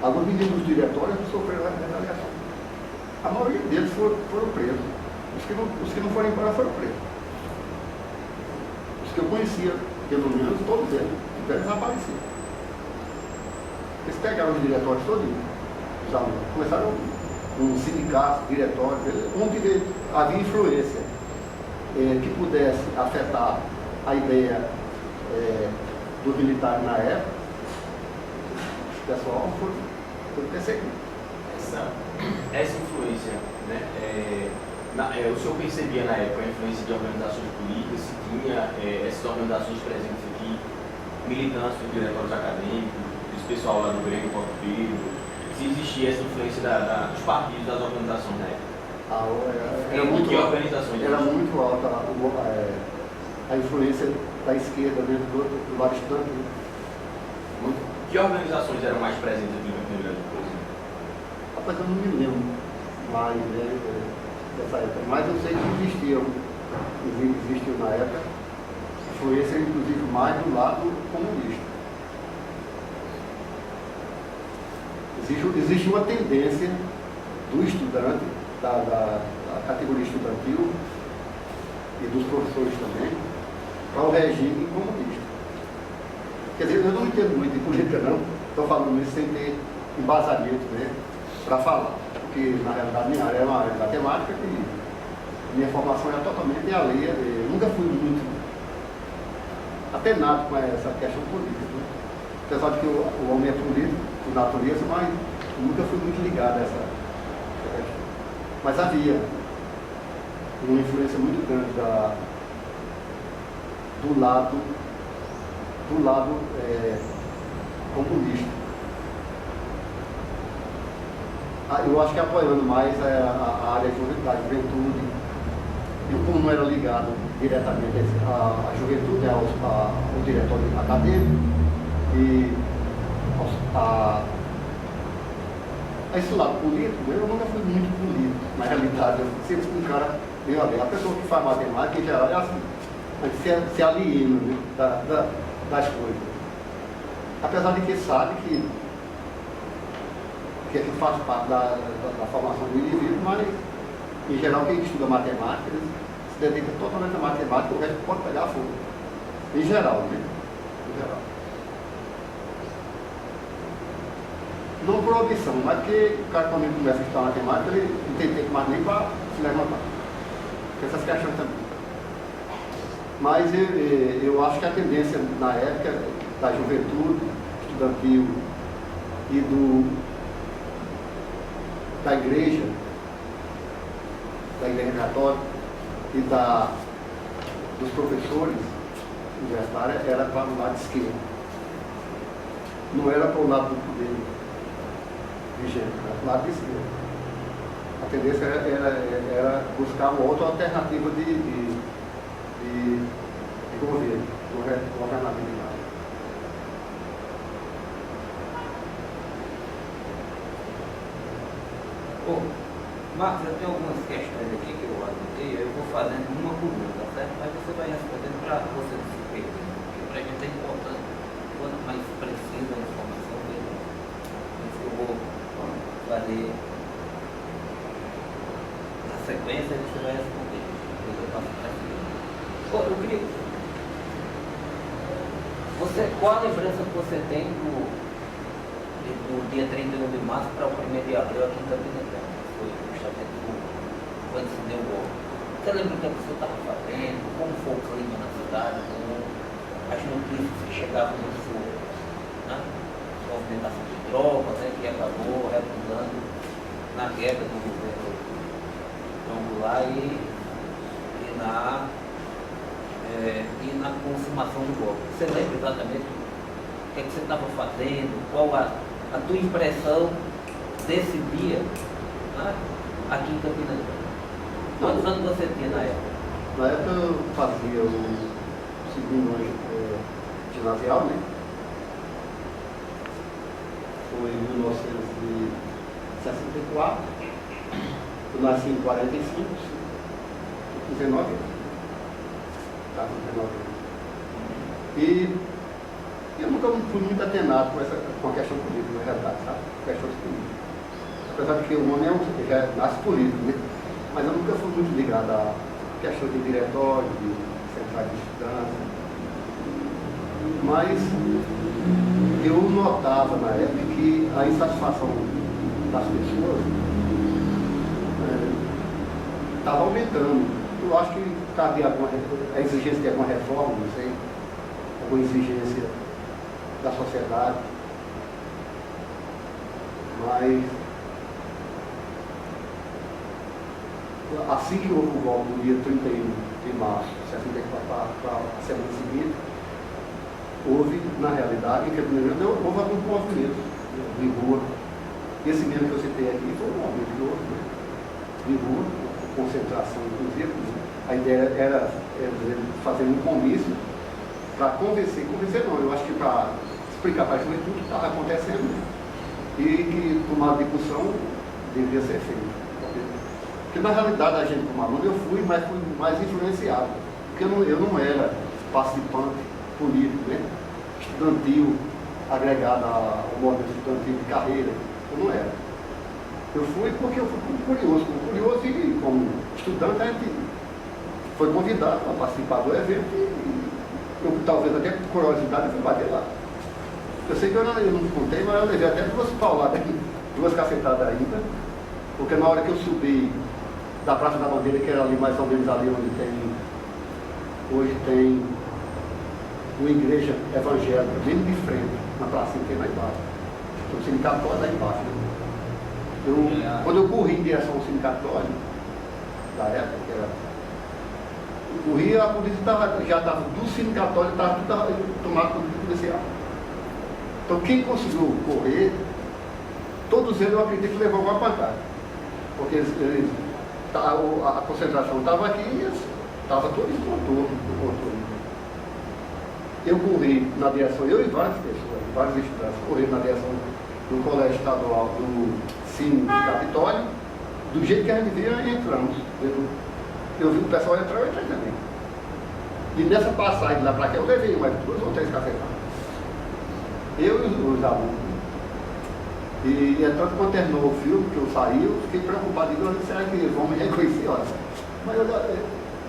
Alguns meninos dos diretórios sofreram retaliação. A maioria deles foram presos. Os que não foram embora foram presos. Os que eu conhecia, pelo menos, todos eles desapareceram. Eles pegaram os diretórios todos, os alunos, começaram um sindicato, diretório, onde havia influência que pudesse afetar a ideia do militar na época. O pessoal foi perseguido. Essa influência, né? O senhor percebia na época a influência de organizações políticas, se tinha essas organizações presentes aqui, militantes dos diretórios acadêmicos, desse pessoal lá do Grêmio, Pedro, se existia essa influência dos partidos, das organizações na época? Era muito alta a influência da esquerda dentro do lado estudantil. Que organizações eram mais presentes aqui no Rio Grande, por exemplo? Rapaz, eu não me lembro mais dessa época, mas eu sei que existiu na época influência, inclusive, mais do lado comunista. Existe uma tendência do estudante, da categoria estudantil e dos professores também, para o regime comunista. Quer dizer, eu não entendo muito de política, não. Estou falando isso sem ter embasamento, né, para falar. Porque, na realidade, minha área é uma área de matemática e minha formação é totalmente alheia. Eu nunca fui muito atenado com essa questão política. Né? Apesar de que o homem é político, por natureza, mas nunca fui muito ligado a essa questão. Mas havia uma influência muito grande do lado comunista. Eu acho que apoiando mais a área da juventude, eu como não era ligado diretamente à juventude, né, ao diretório acadêmico e a esse lado político, eu nunca fui muito político, na realidade, eu sempre fui um cara meio alegre. A pessoa que faz matemática, em geral, é assim, a gente se aliena, né, das coisas. Apesar de que sabe que que faz parte da formação do indivíduo, mas, em geral, quem estuda matemática, eles se dedica totalmente à matemática, o resto pode pegar fogo. Em geral, né? Em geral. Não por opção, mas porque o cara, quando ele começa a estudar matemática, ele não tem tempo mais nem para se levantar. Tem essas questões também. Mas eu acho que a tendência na época da juventude estudantil e da igreja católica e dos professores universitários era para o lado esquerdo. Não era para o lado do poder vigente, era para o lado esquerdo. A tendência era buscar uma outra alternativa de governo, governabilidade. Marcos, eu tenho algumas questões aqui que eu anotei, eu vou fazendo uma por uma, tá certo? Mas você vai respondendo para você não se perder, porque para a gente é importante, quanto mais precisa a informação, melhor. Então eu vou fazer na sequência e você vai responder. Depois eu passo para você. Eu queria. Qual a lembrança que você tem do dia 31 de março para o 1º de abril aqui em Campina Grande? Foi justamente quando se deu o golpe. Você lembra o que a pessoa estava fazendo? Como foi o clima na cidade? Como as notícias que chegavam no sul? Né? Movimentação de tropas, né, que acabou redundando na queda do governo Goulart e na consumação do golpe. Você lembra exatamente o que você estava fazendo? Qual a tua impressão desse dia, né, aqui em Campina Grande? Quantos anos você tinha na época? Na época eu fazia o segundo ano ginasial, né? Foi em 1964. Eu nasci em 45, 19 anos. Estava com 19 anos. E eu nunca fui muito atenado com a questão política, na verdade, sabe? Questões políticas. Apesar de que o homem já nasce político, né? Mas eu nunca fui muito ligado a questão de diretório, de centrais de estudantes. Mas eu notava na época que a insatisfação das pessoas estava aumentando. Eu acho que cabia a exigência de alguma reforma, não sei, alguma exigência da sociedade. Mas assim que houve o golpe no dia 31 de março de 64 para a semana seguinte, houve, na realidade, em Campina Grande, houve alguns movimentos de rua. Esse mesmo que eu citei aqui foi um movimento que houve, né? De rua, concentração, inclusive. A ideia era fazer um comício para convencer não, eu acho que para explicar para a juventude o que estava acontecendo e que tomada de discussão devia ser feita. Porque na realidade a gente como aluno eu fui mais influenciado, porque eu não era participante político, né? Estudantil, agregado ao movimento estudantil de carreira, eu não era. Eu fui porque eu fui como curioso e como estudante a gente foi convidado a participar do evento e eu talvez até por curiosidade fui bater lá. Eu sei que eu não contei, mas eu levei até duas pauladas, duas cacetadas ainda, porque na hora que eu subi da Praça da Bandeira, que era ali mais ou menos ali onde hoje tem uma igreja evangélica, bem de frente, na pracinha que tem lá embaixo. O sindicato todo lá embaixo. Né? Quando eu corri em direção ao sindicato da época, que era corri, a polícia já estava do sindicato, estava tudo tomado por policial. Então quem conseguiu correr, todos eles eu acredito que levou uma pancada. Porque a concentração estava aqui e estava todo em contorno. Eu corri na direção, eu e várias pessoas, vários estudantes, corri na direção do colégio estadual do Cine do Capitólio, do jeito que a gente via, entramos. Eu vi o pessoal entrar, eu entrei também. E nessa passagem lá para cá, eu levei mais 2 ou 3 cafetadas. Eu e os alunos. E é tanto quando terminou o filme, que eu saí, eu fiquei preocupado, digo, será que eles vão me reconhecer? Olha,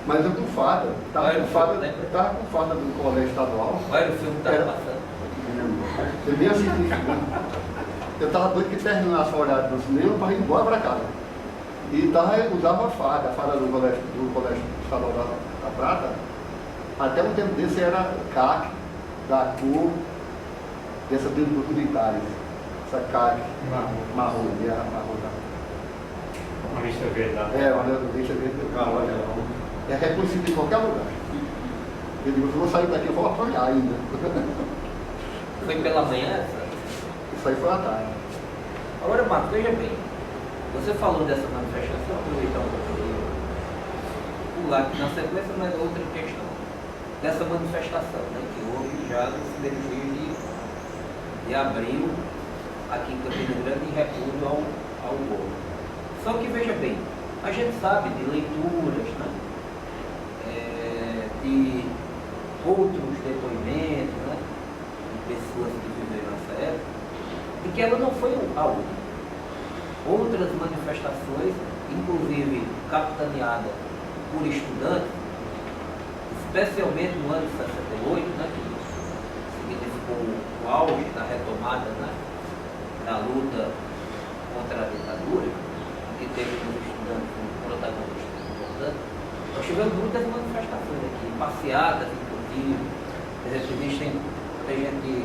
mas eu com farda, estava com farda do colégio estadual. Qual era o filme que estava passando? Eu nem assisti isso. Eu estava doido que terminasse o horário do cinema para ir embora para casa. E usava a farda do colégio estadual da Prata. Até um tempo desse era CAC, da cor dessa dos militares. Essa CAC marrom, e era marrom da. Uma lista verde lá. Uma lista verde do carro. É reconhecido em qualquer lugar. Eu digo, eu vou sair daqui, eu vou apanhar ainda. Foi pela manhã essa? Isso aí foi à tarde. Agora, Marcos, veja bem. Você falou dessa manifestação, aproveitar um pouquinho. Pular aqui na sequência, mas outra questão. Dessa manifestação, né, que houve já nos primeiros dias de abril, aqui em Campina Grande, em repúdio ao Golo. Só que, veja bem, a gente sabe de leituras, né, de outros depoimentos, né, de pessoas que viveram nessa época, de que ela não foi a única. Outras manifestações, inclusive capitaneadas por estudantes, especialmente no ano de 68, né, que significou o auge da retomada, né, da luta contra a ditadura, que teve os estudantes como protagonistas importantes. Nós tivemos muitas manifestações aqui, passeadas, inclusive. Existem, a gente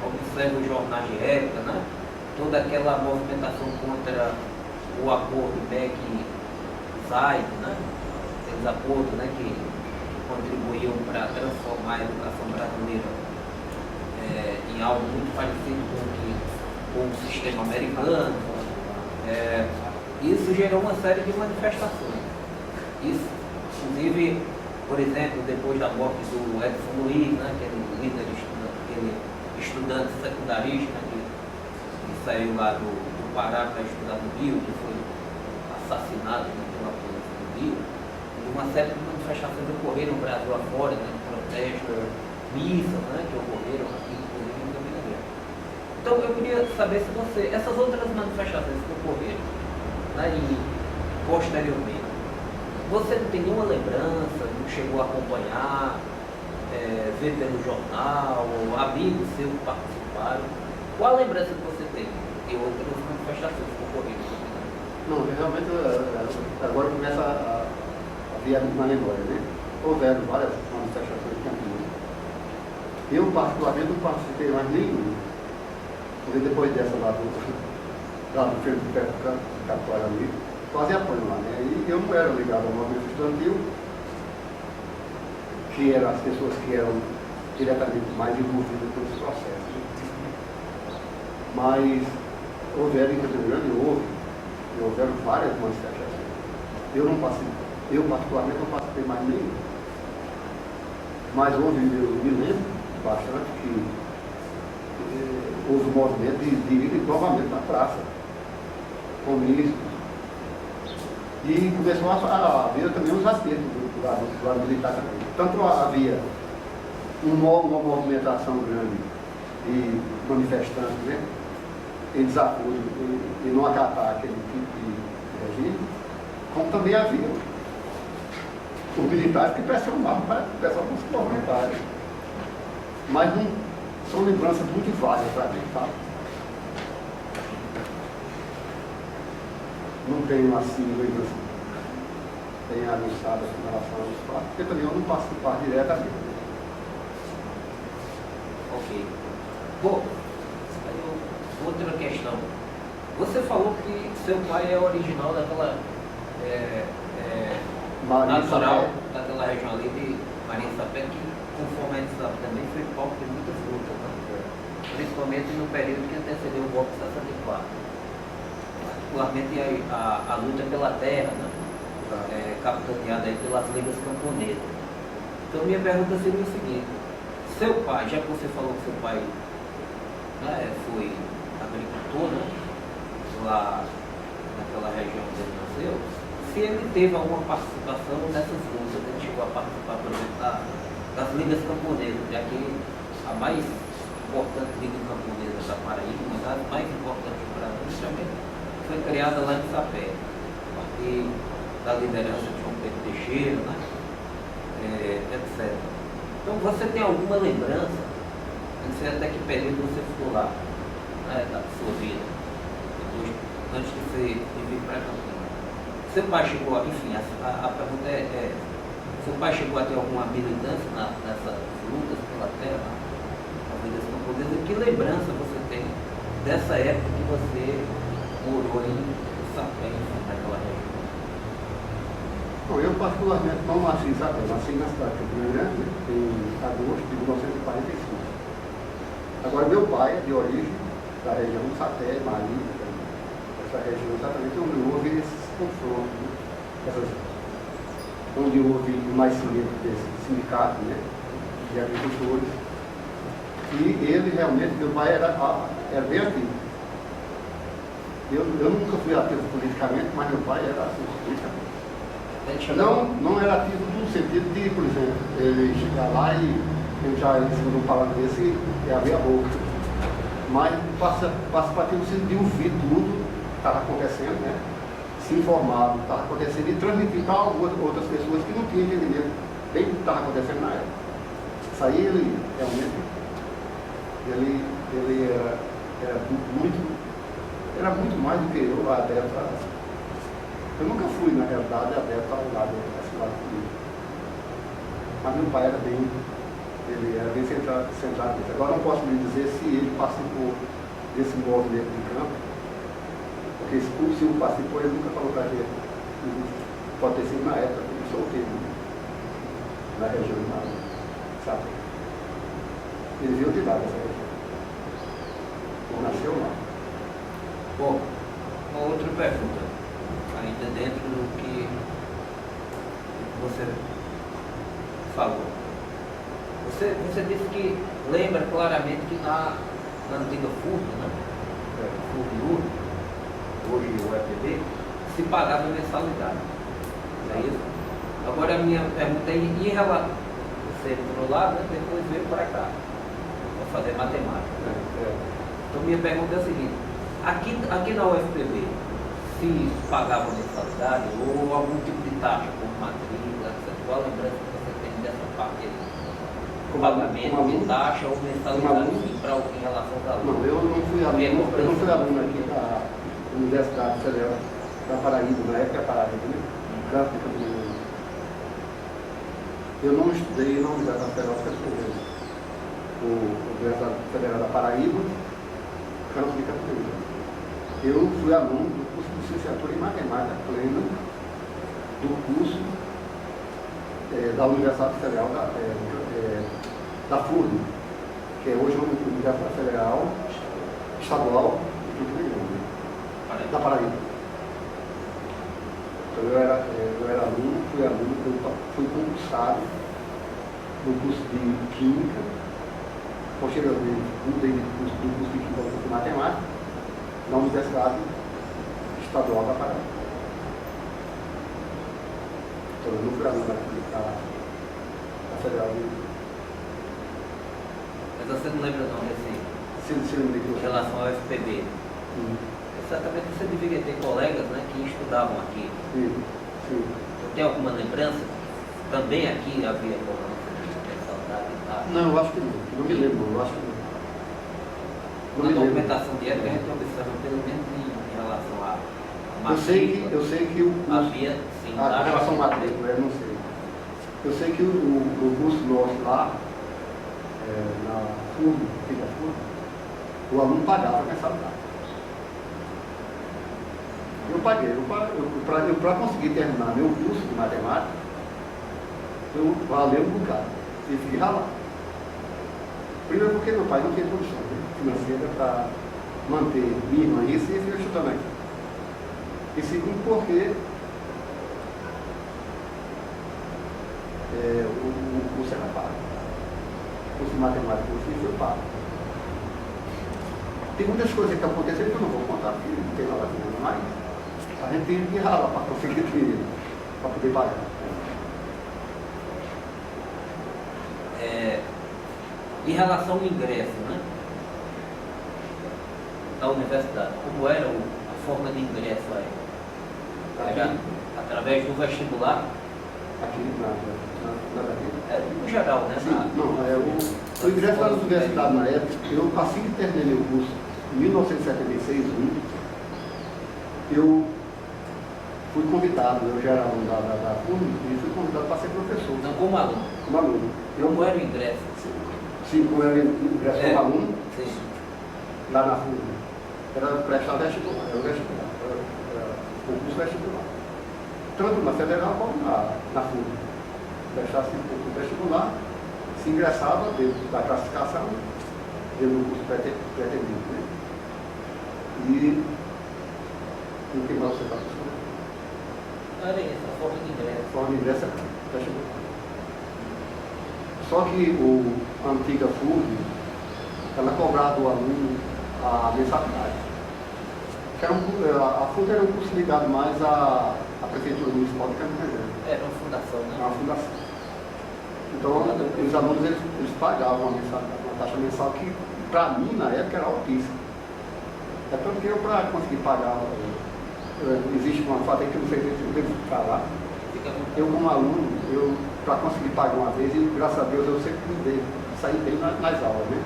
observa os jornais de época, né, toda aquela movimentação contra o acordo MEC-ZAID, né, aqueles acordos, né, que contribuíam para transformar a educação brasileira em algo muito parecido com o sistema americano. Isso gerou uma série de manifestações. Isso, inclusive, por exemplo, depois da morte do Edson Luiz, né, aquele líder aquele estudante secundarista que saiu lá do Pará para estudar no Rio, que foi assassinado, né, pela polícia do Rio. Uma série de manifestações ocorreram no Brasil afora, né, protestos, missas, né, que ocorreram aqui, inclusive em Campina Grande. Então eu queria saber se você, essas outras manifestações que ocorreram, né, e posteriormente, você não tem nenhuma lembrança, não chegou a acompanhar, ver pelo jornal, ou amigos seus que participaram? Qual a lembrança que você tem de outras manifestações que ocorreram? Não, realmente agora começa a vir na memória, né? Houveram várias manifestações que aqui. Eu particularmente não participei mais nenhuma. Porque depois dessa lá do filme do Capitólio ali, quase apanho lá, né? E eu não era ligado ao movimento estudantil, que eram as pessoas que eram diretamente mais envolvidas com esse processo. Mas houveram em Campina Grande, houveram várias manifestações. Eu particularmente não participei mais nenhum. Mas houve, eu me lembro bastante que houve um movimento de ir novamente na praça, comunistas. E começou a haver também os acertos do lado militar também. Tanto havia uma movimentação grande de manifestantes, né, em desacordo e não acatar aquele tipo de regime, como também havia os militares que pressionavam para o pessoal não se movimentar. Mas não, são lembranças muito válidas para mim, tá? Não tenho assim lembrança bem aguçada com relação aos fatos, porque também eu não participar diretamente. Ok. Bom, outra questão. Você falou que seu pai é original daquela natural daquela região ali de Marinha Sapé, que conforme a gente sabe também foi palco de muitas lutas, né? Principalmente no período que antecedeu o golpe de 64. Particularmente a luta pela terra, né? Capitaneada aí pelas ligas camponesas. Então minha pergunta seria o seguinte: seu pai, já que você falou que seu pai, né, foi agricultor, né, lá naquela região onde ele nasceu, se ele teve alguma participação nessas lutas, ele chegou a participar, por exemplo, das ligas camponesas, já que a mais importantes ligas camponesas da Paraíba, uma das mais importantes do Brasil, justamente foi criada lá em Sapé, a partir da liderança de João Pedro Teixeira, né? Etc. Então você tem alguma lembrança, não sei até que período você ficou lá, né, da sua vida, depois, antes de vir para Campinas. Seu pai chegou a, enfim, a pergunta seu pai chegou a ter alguma militância nessas lutas pela terra, Avenida Camponesa? Que lembrança você tem dessa época que você morou em Sapé, naquela região? Bom, eu particularmente não nasci em Sapé, nasci na cidade de Campina Grande em agosto de 1945. Agora meu pai é de origem da região de Sapé, Marília, essa região exatamente onde houve esses confrontos, né? Onde houve o nascimento desse sindicato, né, de agricultores. E ele realmente, meu pai era bem ativo. Eu nunca fui ativo politicamente, mas meu pai era assim, politicamente. Não era ativo no sentido de, por exemplo, ele chegar lá e eu já em cima de um palanque desse e abrir a boca. Mas participativo no sentido de ouvir tudo que estava acontecendo, né? Se informar do que estava acontecendo e transmitir para outras pessoas que não tinham entendimento bem do que estava acontecendo na época. Isso aí ele realmente ele era muito mais do que eu adepto a. Eu nunca fui, na realidade, adepto ao lado da política. Mas meu pai era bem centrado nisso. Agora não posso lhe dizer se ele participou desse movimento de campo, porque se ele participou, ele nunca falou para a gente. Pode ter sido na época que ele solteiro, na região de Marília, sabe? Ele veio de lá dessa região. Ou nasceu lá. Bom, uma outra pergunta, ainda dentro do que você falou. Você disse que lembra claramente que na antiga FURB, né? FURB, hoje o EPB, se pagava mensalidade. Não é isso? Agora a minha pergunta é em relação. Você entrou lá, né? Depois veio para cá, para fazer matemática. Então minha pergunta é a seguinte, aqui na UFPB, se pagava mensalidade ou algum tipo de taxa, como matrícula, etc. Qual a lembrança que você tem dessa parte aí? Pagamento de taxa ou mensalidade em relação aos alunos? Não, eu não fui aluno aqui da Universidade Federal da Paraíba, na época Paraíba, né? Campo de Campina Grande. Eu não estudei na Universidade Federal de Campina Grande. A Universidade Federal da Paraíba, Campo de Campina Grande. Eu fui aluno do curso de licenciatura em matemática plena do curso da Universidade Federal da FURB, que é hoje a Universidade Federal Estadual de Campina Grande, da Paraíba. Então eu era aluno, fui concursado no curso de Química, posteriormente mudei do curso de Química e Matemática na Universidade Estadual da Paraíba. Então eu não fui aluno da Federal de... Mas você não lembra não desse em relação ao FPB? Exatamente, você devia ter colegas, né, que estudavam aqui. Sim. Você tem alguma lembrança? Também aqui havia cobrança de mensalidade e tal? Não, eu acho que não. Não me lembro, eu acho que não. Na documentação de época a gente observa pelo menos em relação a matrícula. Eu sei que o curso... Havia, sim, A relação matrícula, eu não sei. Eu sei que o curso nosso lá, na FURB, o aluno pagava a mensalidade. Eu paguei. Para conseguir terminar meu curso de matemática, eu valeu um bocado. Tive que ralar. Primeiro porque meu pai não tinha condição financeira para manter minha irmã e esse eu estudando aqui. E segundo porque o curso era pago. O curso de matemática foi pago. Tem muitas coisas que aconteceram que eu não vou contar, porque não tem nada a ver, mas a gente tem que ralar para conseguir dinheiro, para poder pagar. Em relação ao ingresso, né? da universidade, como era a forma de ingresso aí? Era através do vestibular? Aqui na daqui. No geral, né? Sim, não, o ingresso na universidade na época, eu assim que terminei meu curso, em 1976, eu fui convidado, eu já era aluno da FURB e fui convidado para ser professor. Não, como aluno. Como aluno. Como era o ingresso? Sim, como era o ingresso como aluno, Sim. lá na FURB. Era prestar vestibular, era o vestibular, era o curso vestibular. Tanto na federal como na FURB. Prestasse o curso vestibular, se ingressava dentro da classificação, dentro do curso pretendido. Né? E o que mais você está buscando? Era essa forma de ingresso. A forma de ingresso é vestibular. Só que a antiga FURB, ela cobrava do aluno a mensalidade. A FURB era um curso ligado mais à Prefeitura Municipal de Campina Grande. Era uma fundação, né? Uma fundação. Então, os alunos eles pagavam uma taxa mensal que, para mim, na época, era altíssima. É tanto que eu, para conseguir pagar, existe uma fato aí que eu não sei se eu devo falar. Eu, como aluno, para conseguir pagar uma vez, e graças a Deus eu sempre saí bem nas aulas, né?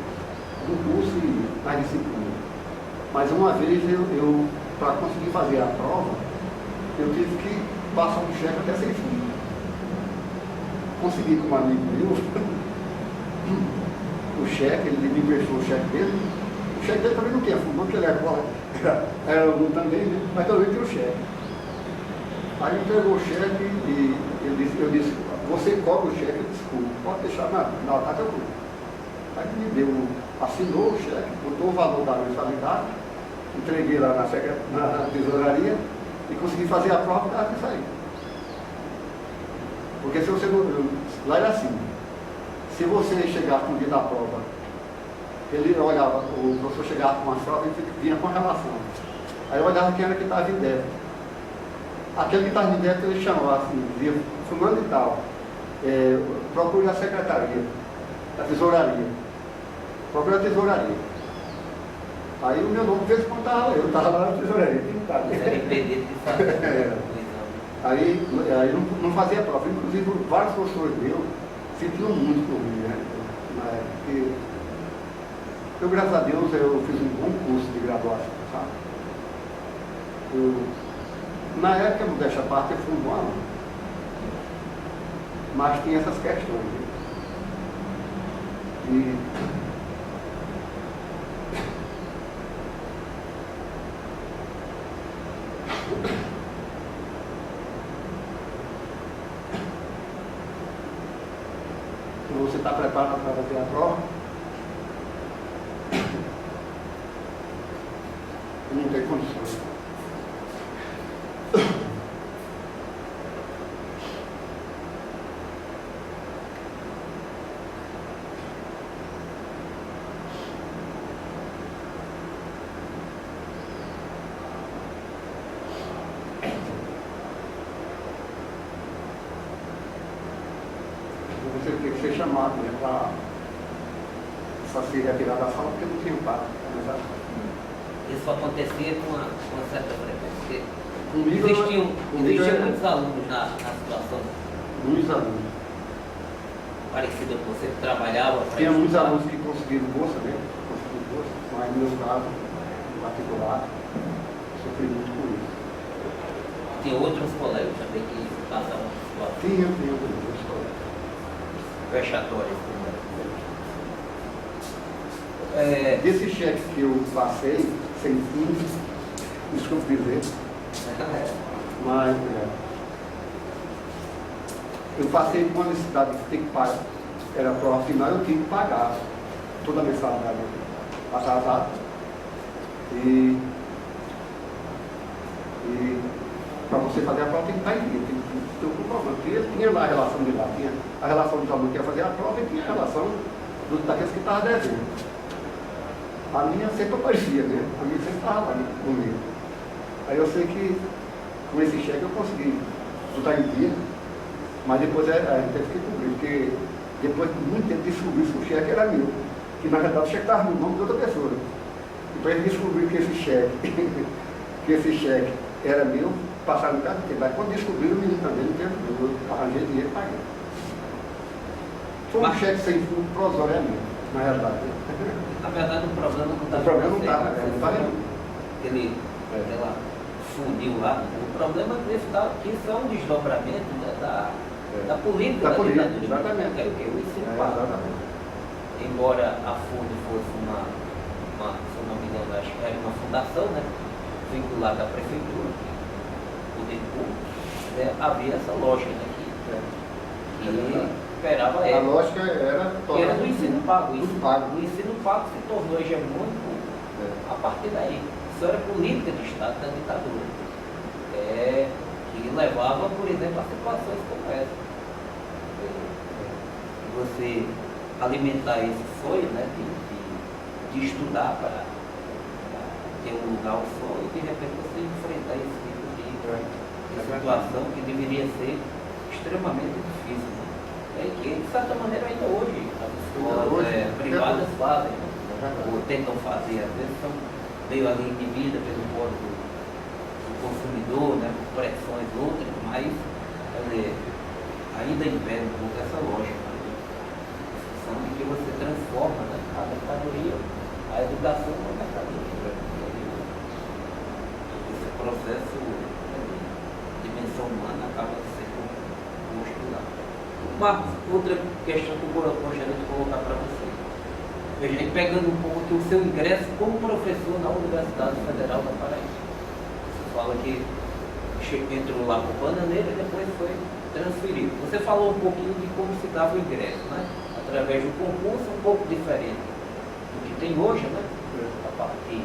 No curso e nas disciplinas. Mas uma vez eu para conseguir fazer a prova, eu tive que passar um cheque até 6 mil. Consegui com um amigo meu o cheque, ele me emprestou o cheque dele. O cheque dele também não tinha fundo, porque ele era aluno também, né? Mas também tinha o cheque. Aí ele entregou o cheque e eu disse, você cobra o cheque, desculpa, pode deixar na data eu. Aí ele me assinou o cheque, botou o valor da mensalidade, entreguei lá na tesouraria e consegui fazer a prova da que sair. Porque se você não. Lá era assim, se você chegasse no dia da prova, ele olhava, o professor chegava com uma prova e vinha com a relação. Aí eu olhava quem era que estava em débito. Aquele que estava em débito ele chamava assim, dizia, fulano e tal, procure a secretaria, a tesouraria. Procure a tesouraria. Aí o meu nome fez quando eu estava lá na tesouraria. Era impedido de fazer. Aí não fazia prova. Inclusive, vários professores meus sentiam muito por mim, né? Porque eu, graças a Deus, eu fiz um bom curso de graduação, sabe? Na época, modéstia à parte, eu fui um bom aluno. Mas tinha essas questões. Né? Você está preparado para fazer a prova? Não tem condições. Você tem que ser chamado, né, para se retirar da sala porque não tinha pago. Isso acontecia com uma certa frequência. Comigo, Existiam era muitos alunos na situação muitos alunos. parecida com você, que trabalhava para Tinha muitos estudar. alunos que conseguiram bolsa, né? Conseguiram bolsa, mas no meu caso, em particular, sofri muito com isso. Tinha outros colegas também que passavam por situação Tinha outros colegas. vexatória. Desses cheques que eu passei, sem fim, desculpe dizer, mas eu passei com a necessidade de ter que pagar, era a prova final, eu tinha que pagar toda a mensalidade atrasada. E para você fazer a prova tem que estar em dia, tem que ter um comprovante. Tinha lá a relação de lá, tinha a relação dos alunos que ia fazer a prova e tinha a relação daqueles que estavam devendo. A minha sempre aparecia, né? A minha sempre estava lá comigo. Aí eu sei que com esse cheque eu consegui botar em dia, mas depois a gente teve que cobrir, porque depois de muito tempo de subir, o cheque era meu. Que na verdade o cheque estava no nome de outra pessoa. Depois eles descobriram que esse cheque era meu, passaram um bocado de tempo. Mas quando descobriram, o menino também não teve dúvida, eu arranjei dinheiro para ele. Foi um cheque sem fundo prosório é meu, na realidade. Na verdade, o problema não está. O problema não está, né? Não está Aquela funil lá. O problema está que isso é um desdobramento, né, da política. Da política, ditadura. exatamente. É o que? O ensino pago. Exatamente. Embora a FUNE fosse se eu não me engano, acho que era uma fundação, né, vinculada à prefeitura, poder público, né, havia essa lógica, né, que esperava A ela. lógica era Que era do ensino pago. Tudo pago. O ensino pago se tornou hegemônico a partir daí. Isso era política de Estado da ditadura. Que levava, por exemplo, a situações como essa. Você alimentar esse sonho, né, de estudar para ter um lugar ao sol, e de repente você enfrentar esse tipo de situação que deveria ser extremamente difícil. Né? Que, de certa maneira, ainda hoje as escolas privadas fazem, né? Ou tentam fazer, às vezes são meio ali inibidas pelo modo do consumidor, né? Por pressões outras, mas ainda impede um pouco essa lógica. De que você transforma, né, a mercadoria, a educação na mercadoria. Esse processo de dimensão humana acaba sendo posto lá. Uma outra questão que eu gostaria de colocar para você. Veja, aí pegando um pouco aqui o seu ingresso como professor na Universidade Federal da Paraíba. Você fala que entrou lá com Bananeira e depois foi transferido. Você falou um pouquinho de como se dava o ingresso, né? Através do concurso, um pouco diferente do que tem hoje, né? A partir,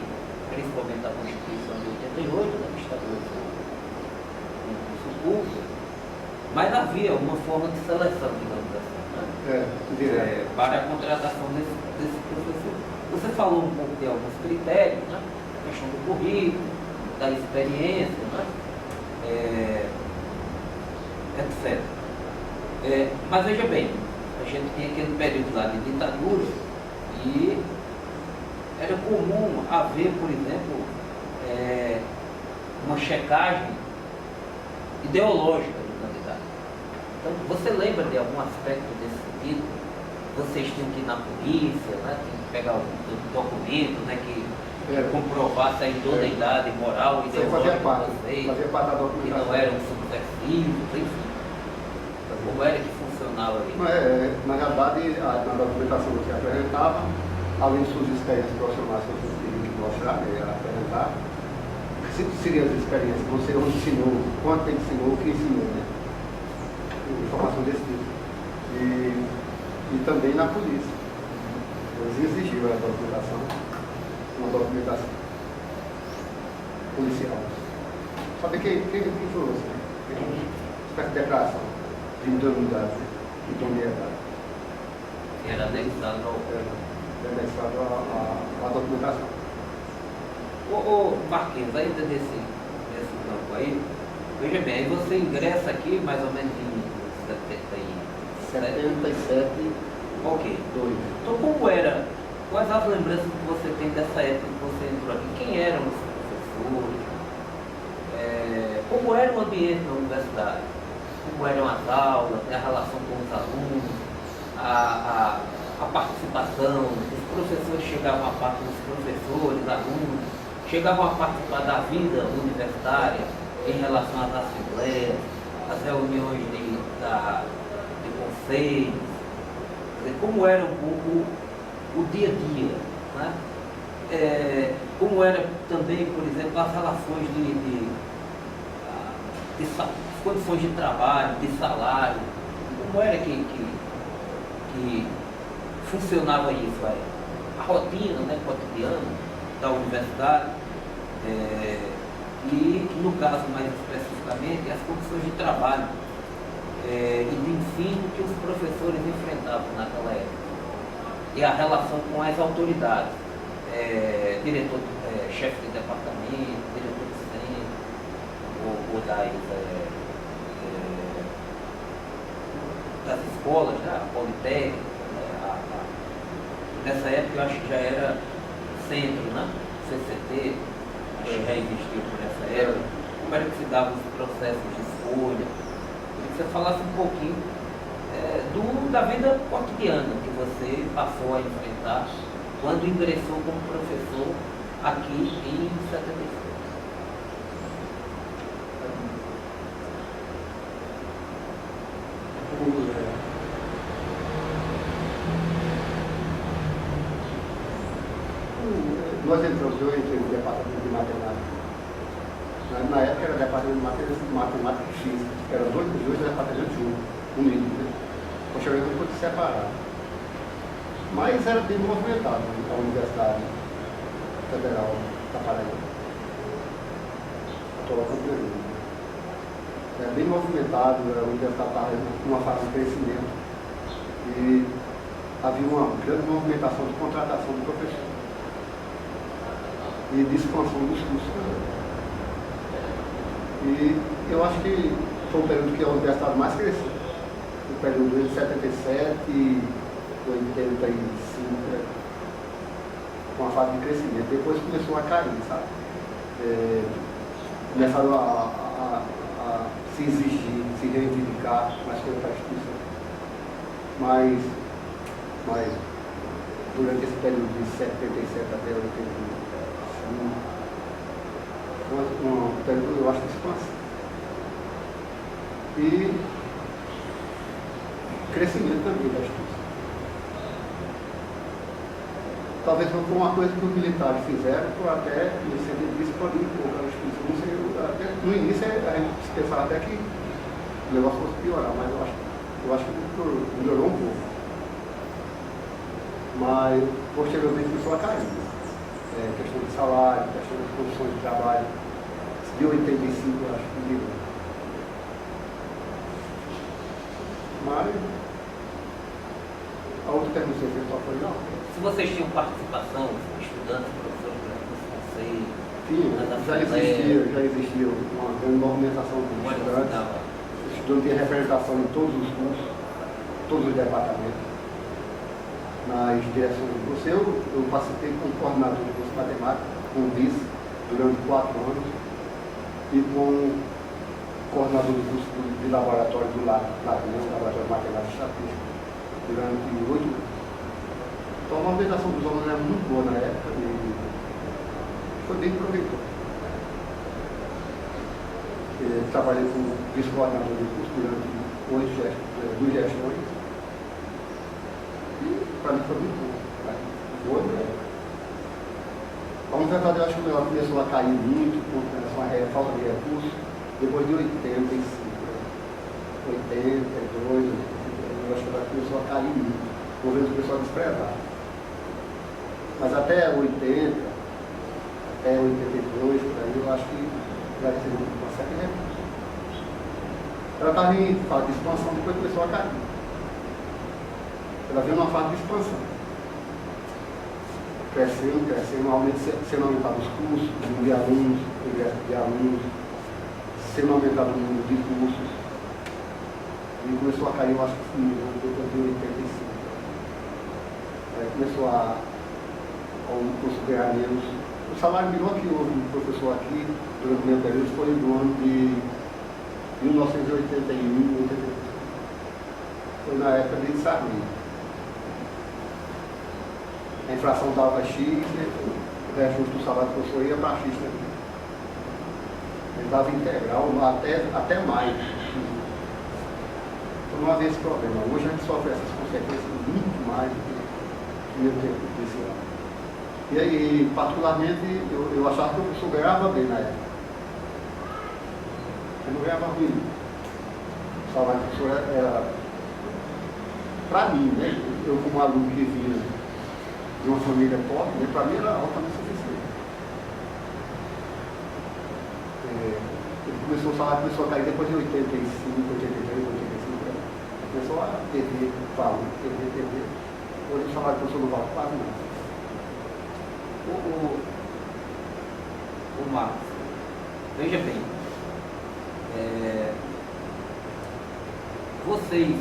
principalmente da Constituição de 88, né? Que estabeleceu o concurso público, mas havia uma forma de seleção, digamos assim, né? Para a contratação desse professor. Você falou um pouco de alguns critérios, né? A questão do currículo, da experiência, né? Etc. Mas veja bem, a gente tinha aquele período lá de ditadura e era comum haver, por exemplo, uma checagem ideológica do candidato. Então, você lembra de algum aspecto desse sentido? Vocês tinham que ir na polícia, né? Tinham que pegar um documento, né? Que comprovasse a idoneidade moral e ideológica de vocês, que não eram subversivos, enfim. Como era que funcionava ali? Na realidade, na documentação que você apresentava, além de suas experiências profissionais que você tinha que mostrar, apresentar, se seriam as experiências, você onde ensinou, quanto tempo ensinou, o que ensinou, né? Informação desse tipo. E também na polícia. Eles exigiram a documentação, uma documentação policial. Sabe quem foi você? Espécie de declaração de idoneidade. Era anexado a documentação. Marquinhos, ainda nesse campo aí, veja bem, aí você ingressa aqui mais ou menos em 77. Ok. 2. Então, como era? Quais as lembranças que você tem dessa época que você entrou aqui? Quem eram os professores? Como era o ambiente na universidade? Como eram as aulas, a relação com os alunos, a participação, os professores chegavam a participar dos professores, alunos, chegavam a participar da vida universitária em relação às assembleias, às reuniões de conselhos, como era um pouco o dia a dia, né? Como era também, por exemplo, as relações de condições de trabalho, de salário, como era que funcionava isso aí? A rotina, né, cotidiana da universidade e, no caso mais especificamente, as condições de trabalho e de ensino que os professores enfrentavam naquela época. E a relação com as autoridades, diretor, chefe de departamento, diretor de centro, ou das escolas, né, a Politécnica, nessa época eu acho que já era centro, né? CCT, que já existiu por essa época, como era que se dava os processos de escolha. Queria que você falasse um pouquinho da vida cotidiana que você passou a enfrentar quando ingressou como professor aqui em 76. Nós entramos, eu entrei no departamento de matemática. Na época era departamento de matemática e física, que eram dois departamentos juntos, unidos, né? Posteriormente depois de separar. Mas era bem movimentado a Universidade Federal da Paraíba. Atual Campinas. Era bem movimentado, a Universidade estava numa fase de crescimento. E havia uma grande movimentação de contratação de professores. E de expansão dos cursos. E eu acho que foi o período que a universidade mais cresceu. O período de 77 e 85, com a fase de crescimento. Depois começou a cair, sabe? Começaram a se exigir, se reivindicar mais coisas para a instituição. Mas durante esse período de 77 até 85, um período, eu acho, de expansão. E crescimento também da instituição. Talvez não foi uma coisa que os militares fizeram para até, no sentido de expandir um pouco a instituição. Até, no início a gente pensava até que o negócio fosse piorar, mas eu acho que melhorou um pouco. Mas posteriormente começou a cair. Questão de salário, questão de condições de trabalho. De 85, eu acho que melhorou. Mas a outra pergunta que você só foi não. Se vocês tinham participação, estudantes, professores, nos conselhos, já existia uma grande movimentação de estudantes. O estudante tinha representação em todos os cursos, todos os departamentos, nas direções do curso. Eu participei como coordenador do curso de matemática, com vice, durante 4 anos, e com coordenador do curso de laboratório do laboratório de matemática e estatística, durante 8 anos. Então a movimentação dos alunos era muito boa na época e foi bem proveitoso. Trabalhei como vice-coordenador do curso durante 2 gestões e para mim foi muito bom. Boa época. A universidade, eu acho que ela começou a cair muito com relação à falta de recursos depois de 85, 82, eu acho que ela começou a cair muito, o governo começou a desprezar. Mas até 80, até 82, por aí, eu acho que já recebeu uma certa recurso. Ela estava em fase de expansão, depois começou a cair. Ela veio numa fase de expansão. Crescendo, sendo aumentado os cursos, o número de alunos, o ingresso de alunos, sendo aumentado o número de cursos. E começou a cair, eu acho que depois de 85. Aí começou o curso ganhar menos. O salário melhor que houve um professor aqui, durante o meu período, foi no ano de 1981, 82. Foi na época de Sarney. A inflação estava X, o reajuste do salário do professor ia para X também. Ele dava integral até maio. Então não havia esse problema. Hoje a gente sofre essas consequências muito mais do que no meu tempo desse ano. E aí, particularmente, eu achava que o professor ganhava bem na época. Eu não ganhava bem. O salário do professor era, para mim, né? Eu como aluno que vinha de uma família pobre, né, para mim era altamente suficiente. O salário começou a cair depois de 85, 83, 85, começou a perder valor, perder. Hoje o salário do professor não vale quase nada. O Marcos, veja bem, vocês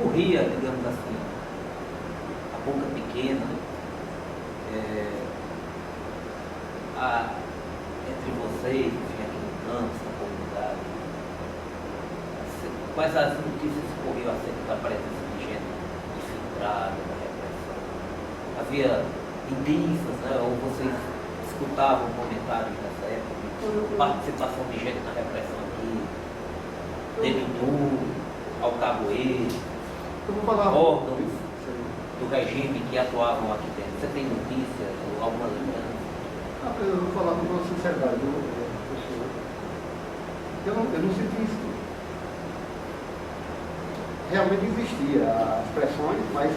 corriam, digamos assim, a boca pequena, né? entre vocês, enfim, aqui no campus, na comunidade, quais as notícias que corriam acerca da presença de gente infiltrada na repressão? Havia indícios, né? Ou vocês escutavam comentários nessa época de participação de gente na repressão aqui, Demindu, Alcaboê, órgãos do regime que atuavam aqui dentro? Você tem notícia ou alguma lembrança? Eu vou falar com toda sinceridade, professor. Eu não senti isso. Realmente existia as pressões, mas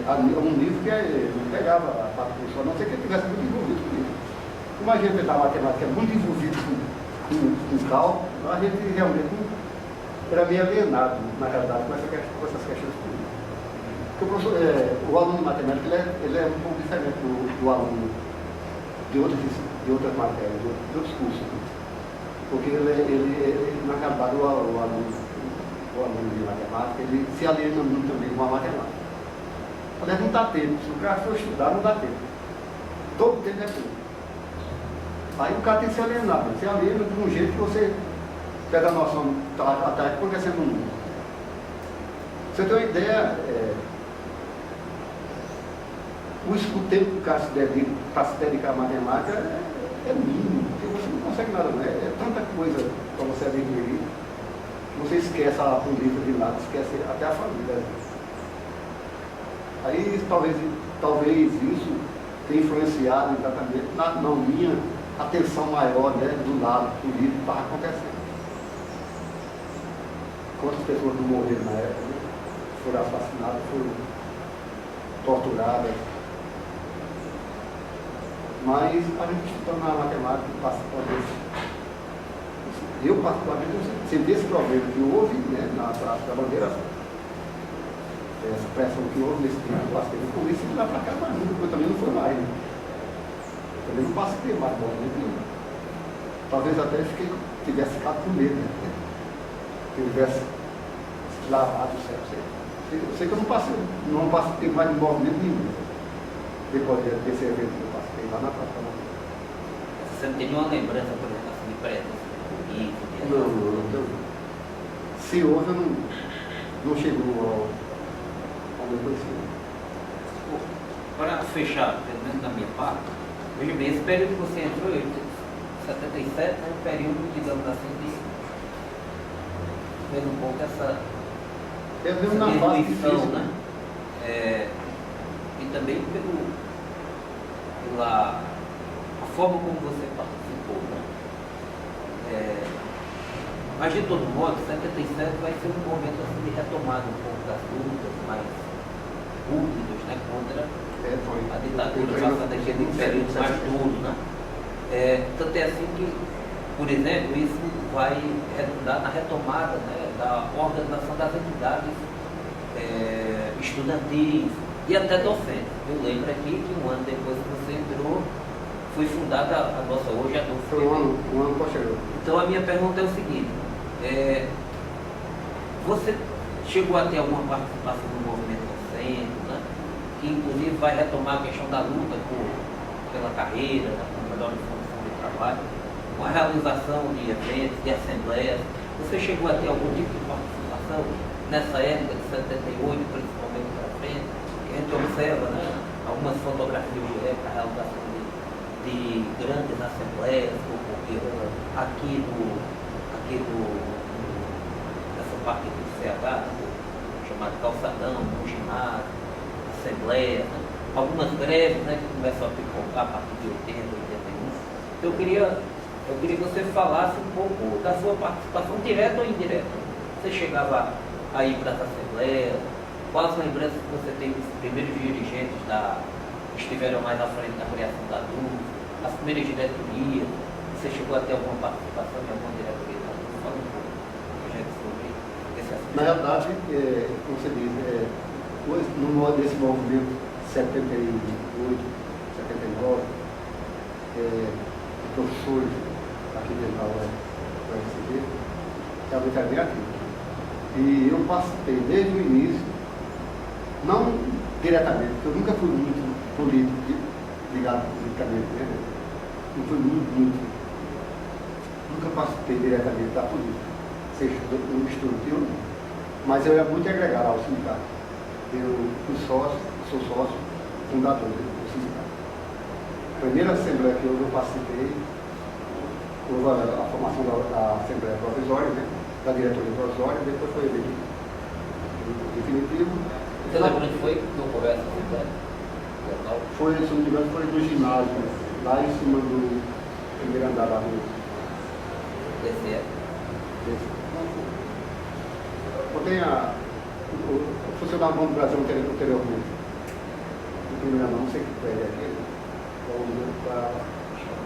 a um nível que não pegava a parte do professor, a não ser que ele tivesse muito envolvido com isso. Como a gente da matemática é muito envolvido com cálculo, a gente realmente era meio alienado, na realidade, com essas questões políticas. Porque o professor, o aluno de matemática, ele é um pouco diferente do aluno de outras matérias, de outros cursos. Porque ele na realidade, o aluno de matemática, ele se aliena muito também com a matemática. Aliás, não dá tempo. Se o cara for estudar, não dá tempo. Todo tempo é pouco. Aí o cara tem que se alienar. Se aliena de um jeito que você pega a noção está acontecendo no mundo. Você tem uma ideia, o tempo que o cara para se dedicar à matemática é mínimo, porque você não consegue nada, né? É tanta coisa para você adquirir, que você esquece a política de lado, esquece até a família. Aí talvez isso tenha influenciado exatamente na minha atenção maior, né, do lado político que estava acontecendo. Quantas pessoas não morreram na época, né? Foram assassinadas, foram torturadas. Mas a gente estudando na matemática, eu particularmente senti esse problema que houve, né, na Praça da Bandeira, essa pressão que houve nesse tempo, eu passei com isso e lá para cá, mas nunca, também não foi mais. Né? Eu também não passei mais movimento nenhum. Talvez até tivesse ficado com medo, né? Que eu tivesse lavado o céu. Eu sei que eu não passei mais de movimento nenhum. Depois desse evento que eu passei lá na Praça da Bandeira. Você não tem nenhuma lembrança, por exemplo, assim, de presença política? Não. Se houve, não chegou ao meu conhecimento. Para fechar, pelo menos da minha parte, veja bem, esse período que você entrou, 77, é um período, digamos assim, de fez um pouco essa evolução, né? E também pela forma como você participou, né? Mas de todo modo, 77 vai ser um momento assim, de retomada um pouco das lutas mais públicas, né? Contra a ditadura, passando aquele período mais duro, né? Tanto é assim que, por exemplo, isso vai redundar na retomada, né, da organização das entidades estudantis e até docentes. Eu lembro aqui que um ano depois que você entrou, foi fundada a nossa hoje, a nossa. Foi um ano posterior. Então a minha pergunta é o seguinte, você chegou a ter alguma participação no movimento docente, né, que inclusive vai retomar a questão da luta pela carreira, né, por melhor função de trabalho, com a realização de eventos, de assembleias? Você chegou a ter algum tipo de participação nessa época de 78, principalmente para frente? Que a gente observa, né, algumas fotografias de época, a realização de grandes assembleias que ocorreram aqui nessa parte do CH, chamado Calçadão, no ginásio, assembleias, né? Algumas greves, né, que começam a pipocar a partir de 80, 81. Eu queria que você falasse um pouco da sua participação direta ou indireta. Você chegava a ir para as assembleias? Quais lembranças que você tem dos primeiros dirigentes que estiveram mais à frente da criação da DUS, as primeiras diretorias? Você chegou a ter alguma participação em alguma diretoria da DUS? Fala um pouco sobre esse assunto. Na realidade, como você diz, nesse movimento 78, 79, professores aqui dentro da UFCG, realmente era bem ativo. E eu participei desde o início, não diretamente, porque eu nunca fui muito político, ligado politicamente, né? não fui muito. Nunca participei diretamente da política, seja no estudo, mas eu era muito agregado ao sindicato. Eu sou sócio fundador do sindicato. A primeira assembleia que eu participei, houve a formação da Assembleia Provisória, né, da diretoria provisória, depois foi eleito definitivo. Você lembra onde foi que ocorreu essa assembleia? Foi, se não me engano, foi no ginásio, lá em cima do primeiro andar da rua. DCE. Eu tenho o funcionário do Banco do Brasil anteriormente. O primeiro andar, não sei que prédio é aquele.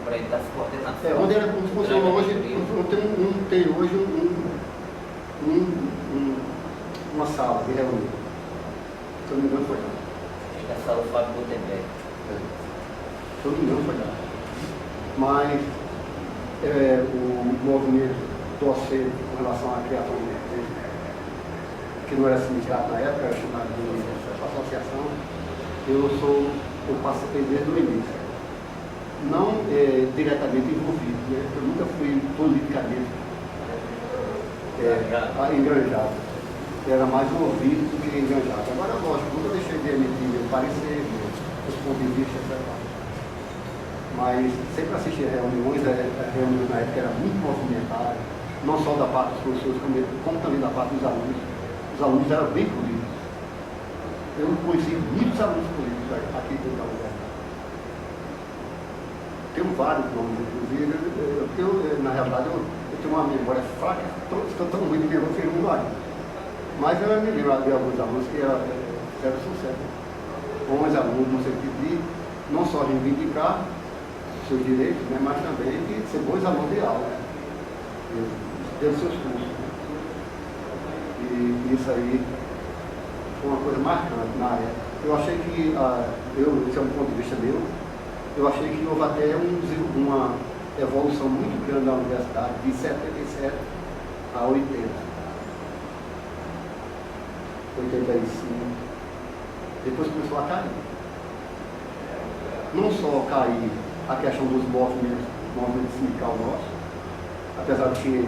Para ele dar coordenação. Onde ele funciona hoje, não tem hoje uma sala de reunião. Se eu não me engano, foi lá. Acho que a sala Fábio Gutenberg. Se eu não me engano, foi lá. Mas o movimento torcer com relação à criação de empresa, que não era sindicato na época, era chamado de associação, eu participei desde o início. Não diretamente envolvido, né? Eu nunca fui politicamente engranjado. Era mais ouvido do que engranjado. Agora, lógico, nunca deixei de emitir meu parecer, meus pontos de vista, etc. Mas sempre assisti a reuniões, a reunião na época era muito movimentada, não só da parte dos professores, como também da parte dos alunos. Os alunos eram bem políticos. Eu conheci muitos alunos políticos aqui dentro da universidade. Tenho vários nomes, inclusive, na realidade, eu tenho uma memória fraca, estou tão ruim de memória que eu não lembro. Mas eu me lembro de alguns alunos que fizeram sucesso. Bons alunos no sentido de não só reivindicar seus direitos, né, mas também de ser bons alunos de aula, né, dentro dos seus cursos. Né. E isso aí foi uma coisa marcante na época. Eu achei que, esse é um ponto de vista meu, eu achei que houve até uma evolução muito grande na universidade, de 77 a 80. 85. Depois começou a cair. Não só cair a questão dos movimento sindical nosso, apesar de que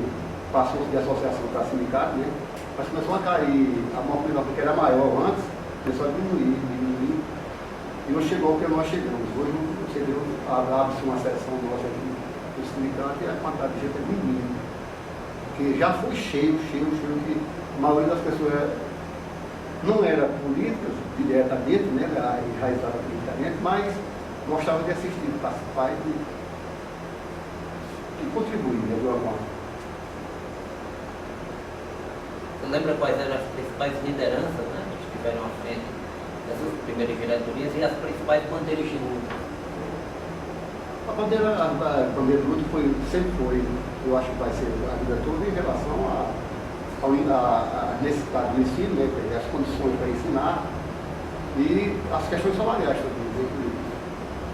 passou de associação para sindicato, né? Mas começou a cair a movimentação que era maior antes, começou a diminuir. E não chegou ao que nós chegamos. Hoje você abre-se uma sessão nossa aqui do sindicato e a quantidade de gente é mínima. Porque já foi cheio, que a maioria das pessoas não era políticas diretamente, né, enraizada politicamente, mas gostava de assistir, de participar e de contribuir, né, de alguma forma. Você lembra quais eram as principais lideranças, né, que estiveram à frente dessas primeiras diretorias e as principais bandeiras de luta? A bandeira de luta sempre foi, eu acho que vai ser a vida toda em relação à necessidade do ensino, né, as condições para ensinar e as questões salariais também.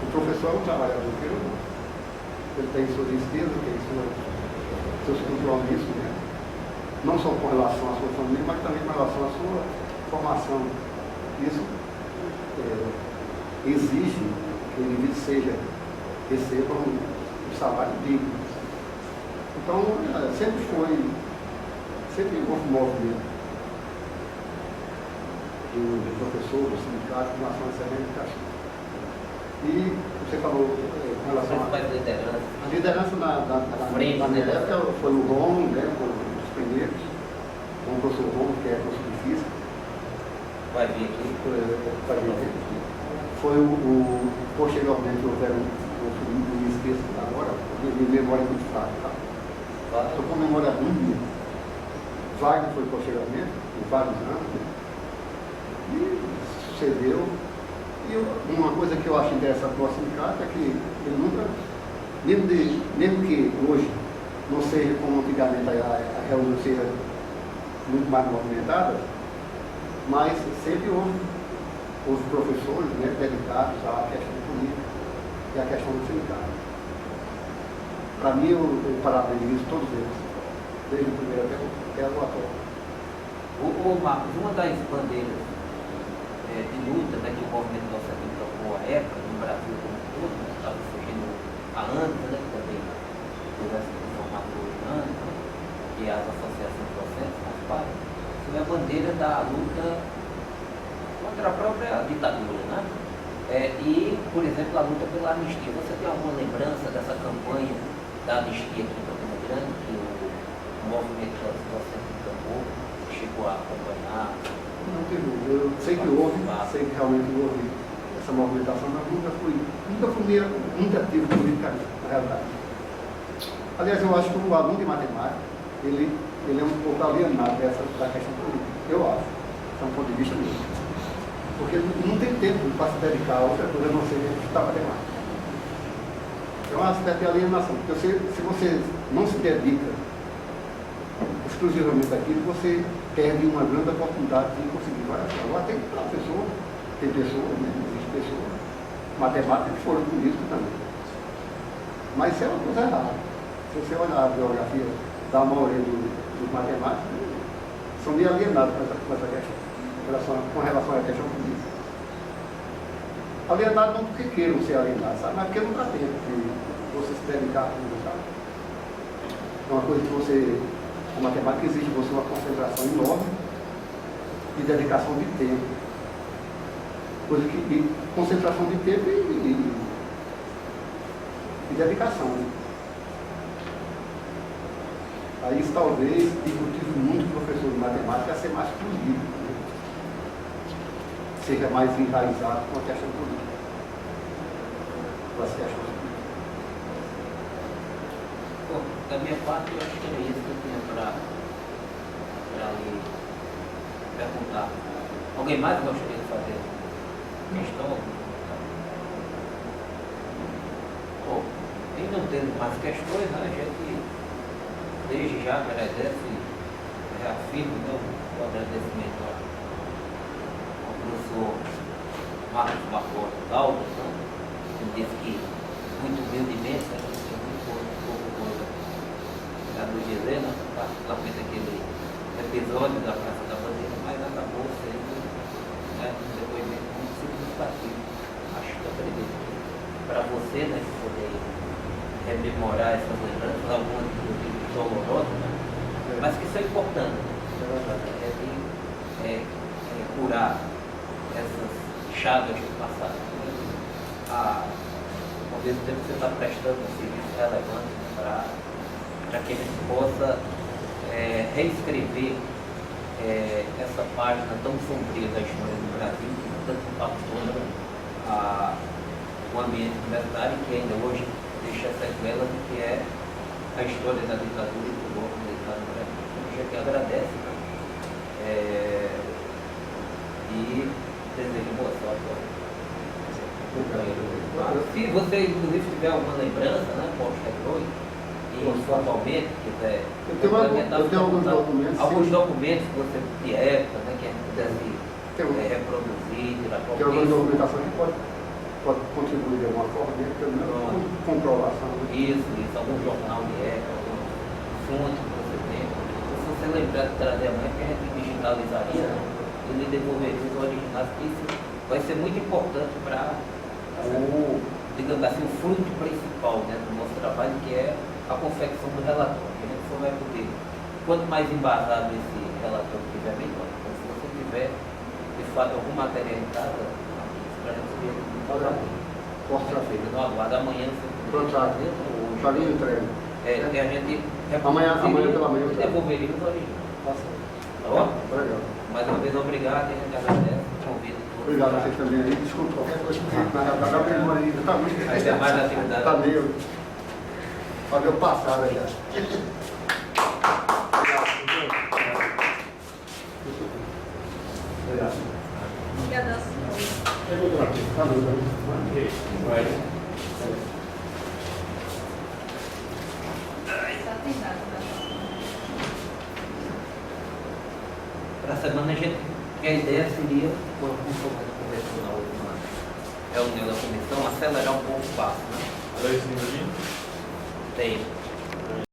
O professor é um trabalhador que ele tem suas despesas, tem seus compromissos, né? Não só com relação à sua família, mas também com relação à sua formação. Isso exige que o indivíduo receba um salário digno. Então, sempre houve movimento do professor, do sindicato, com relação a essa reivindicação. E você falou com relação a liderança na minha época foi o Romo, né, foi um dos primeiros, o professor Romo, que é professor de física. Vai vir aqui. Foi posteriormente houveram, eu me esqueço agora, minha memória é muito fraca, tá? Estou com memória ruim. Wagner foi posteriormente, por vários anos, né? E sucedeu. E uma coisa que eu acho interessante no sindicato é que ele nunca, mesmo que hoje não seja como antigamente a reunião seja muito mais movimentada, mas sempre houve professores, né, dedicados à questão política e à questão do sindicato. Para mim, eu parabenizo todos eles, desde o primeiro até o atual. Ô Marcos, uma das bandeiras de luta, né, que o movimento docente propôs à época, no Brasil como um todo, estava surgindo há antes, né, que também teve essa formatura antes, né, e as associações docentes, as partes, foi a bandeira da luta contra a própria ditadura, né? E, por exemplo, a luta pela anistia. Você tem alguma lembrança dessa campanha da anistia aqui em Campina Grande, que o movimento docente de Campos chegou a acompanhar? Não teve. Eu sei que houve, sei que realmente houve essa movimentação, mas nunca fui muito ativo politicamente, na realidade. Aliás, eu acho que o aluno de matemática, ele é um pouco alienado da questão política. Eu acho. É um ponto de vista meu. Porque não tem tempo para se dedicar a outra coisa a não ser estudar matemática. É um aspecto de alienação. Porque se você não se dedica exclusivamente àquilo, você perde uma grande oportunidade de conseguir várias coisas. Agora tem professor, tem pessoas, né? Existe pessoas, matemáticas que foram políticos também. Mas isso é uma coisa errada. Se você olhar a biografia da maioria dos matemáticos, são meio alienados com essa questão. Com relação à questão política. Alienados não porque queiram ser alienados, sabe? Mas porque não dá tempo de você se dedicar a tudo, sabe? É uma coisa que a matemática exige de você uma concentração enorme e dedicação de tempo. Coisa que concentração de tempo e dedicação. Né? Aí isso talvez motive muito o professor de matemática a ser mais político. Seja mais enraizado com a questão política. Com as questões políticas. Bom, da minha parte, eu acho que era isso que eu tinha para lhe perguntar. Alguém mais gostaria de fazer questão? Bom, e não tendo mais questões, né, a gente desde já agradece, reafirma, né, o agradecimento ao professor Marcos Barbosa Galdas, né? Ele disse que muito humildemente, né? Tem muito pouco coisa a nos dizer, né? Particularmente aquele episódio da Praça da Bandeira, mas acabou sendo, né, um depoimento muito significativo. Acho que eu acredito que para você, né, poder rememorar essas lembranças, algumas inclusive dolorosas, né? Mas que são importantes, curar essas chagas do passado. Ao mesmo tempo que você está prestando um serviço relevante para que a gente possa reescrever essa página tão sombria da história do Brasil, que tanto impactou o ambiente universitário, que ainda hoje deixa sequela do que é a história da ditadura e do golpe militar no Brasil. A gente agradece, né? E desejo boa sorte. Se você, inclusive, tiver alguma lembrança, né, posterior, e atualmente quiser eu tenho alguns documentos que você de época, né, que a gente pudesse reproduzir, tirar qualquer alguma documentação que pode contribuir de alguma forma, né? Comprovação. Né? Isso, algum jornal de época, alguma fonte que você tem. Se você lembrar de trazer amanhã, que a gente digitalizaria, né? E lhe devolveria os originais, porque isso vai ser muito importante para digamos assim, o fruto principal, né, do nosso trabalho, que é a confecção do relatório. A gente só vai poder, quanto mais embasado esse relatório tiver, melhor. Então, se você tiver, de fato, algum material em casa, para a gente ver posso já feito. No aguardo, amanhã você pode fazer hoje. Já lhe entrego. E a gente amanhã pela manhã e devolveria os originais. Tá bom? Legal. Mais uma vez, obrigado, e a gente agradece. Convido. Obrigado a vocês também aí. Desculpa qualquer coisa que na realidade a memória ainda está muito. Vai ter mais atividade. Está meio. Fazer o passado aí. Obrigado. Obrigada, Só tem data, Para a semana a gente, a ideia seria, como a gente conversou na última reunião da comissão, acelerar um pouco o passo, né? Olha esse livro aqui. Tem.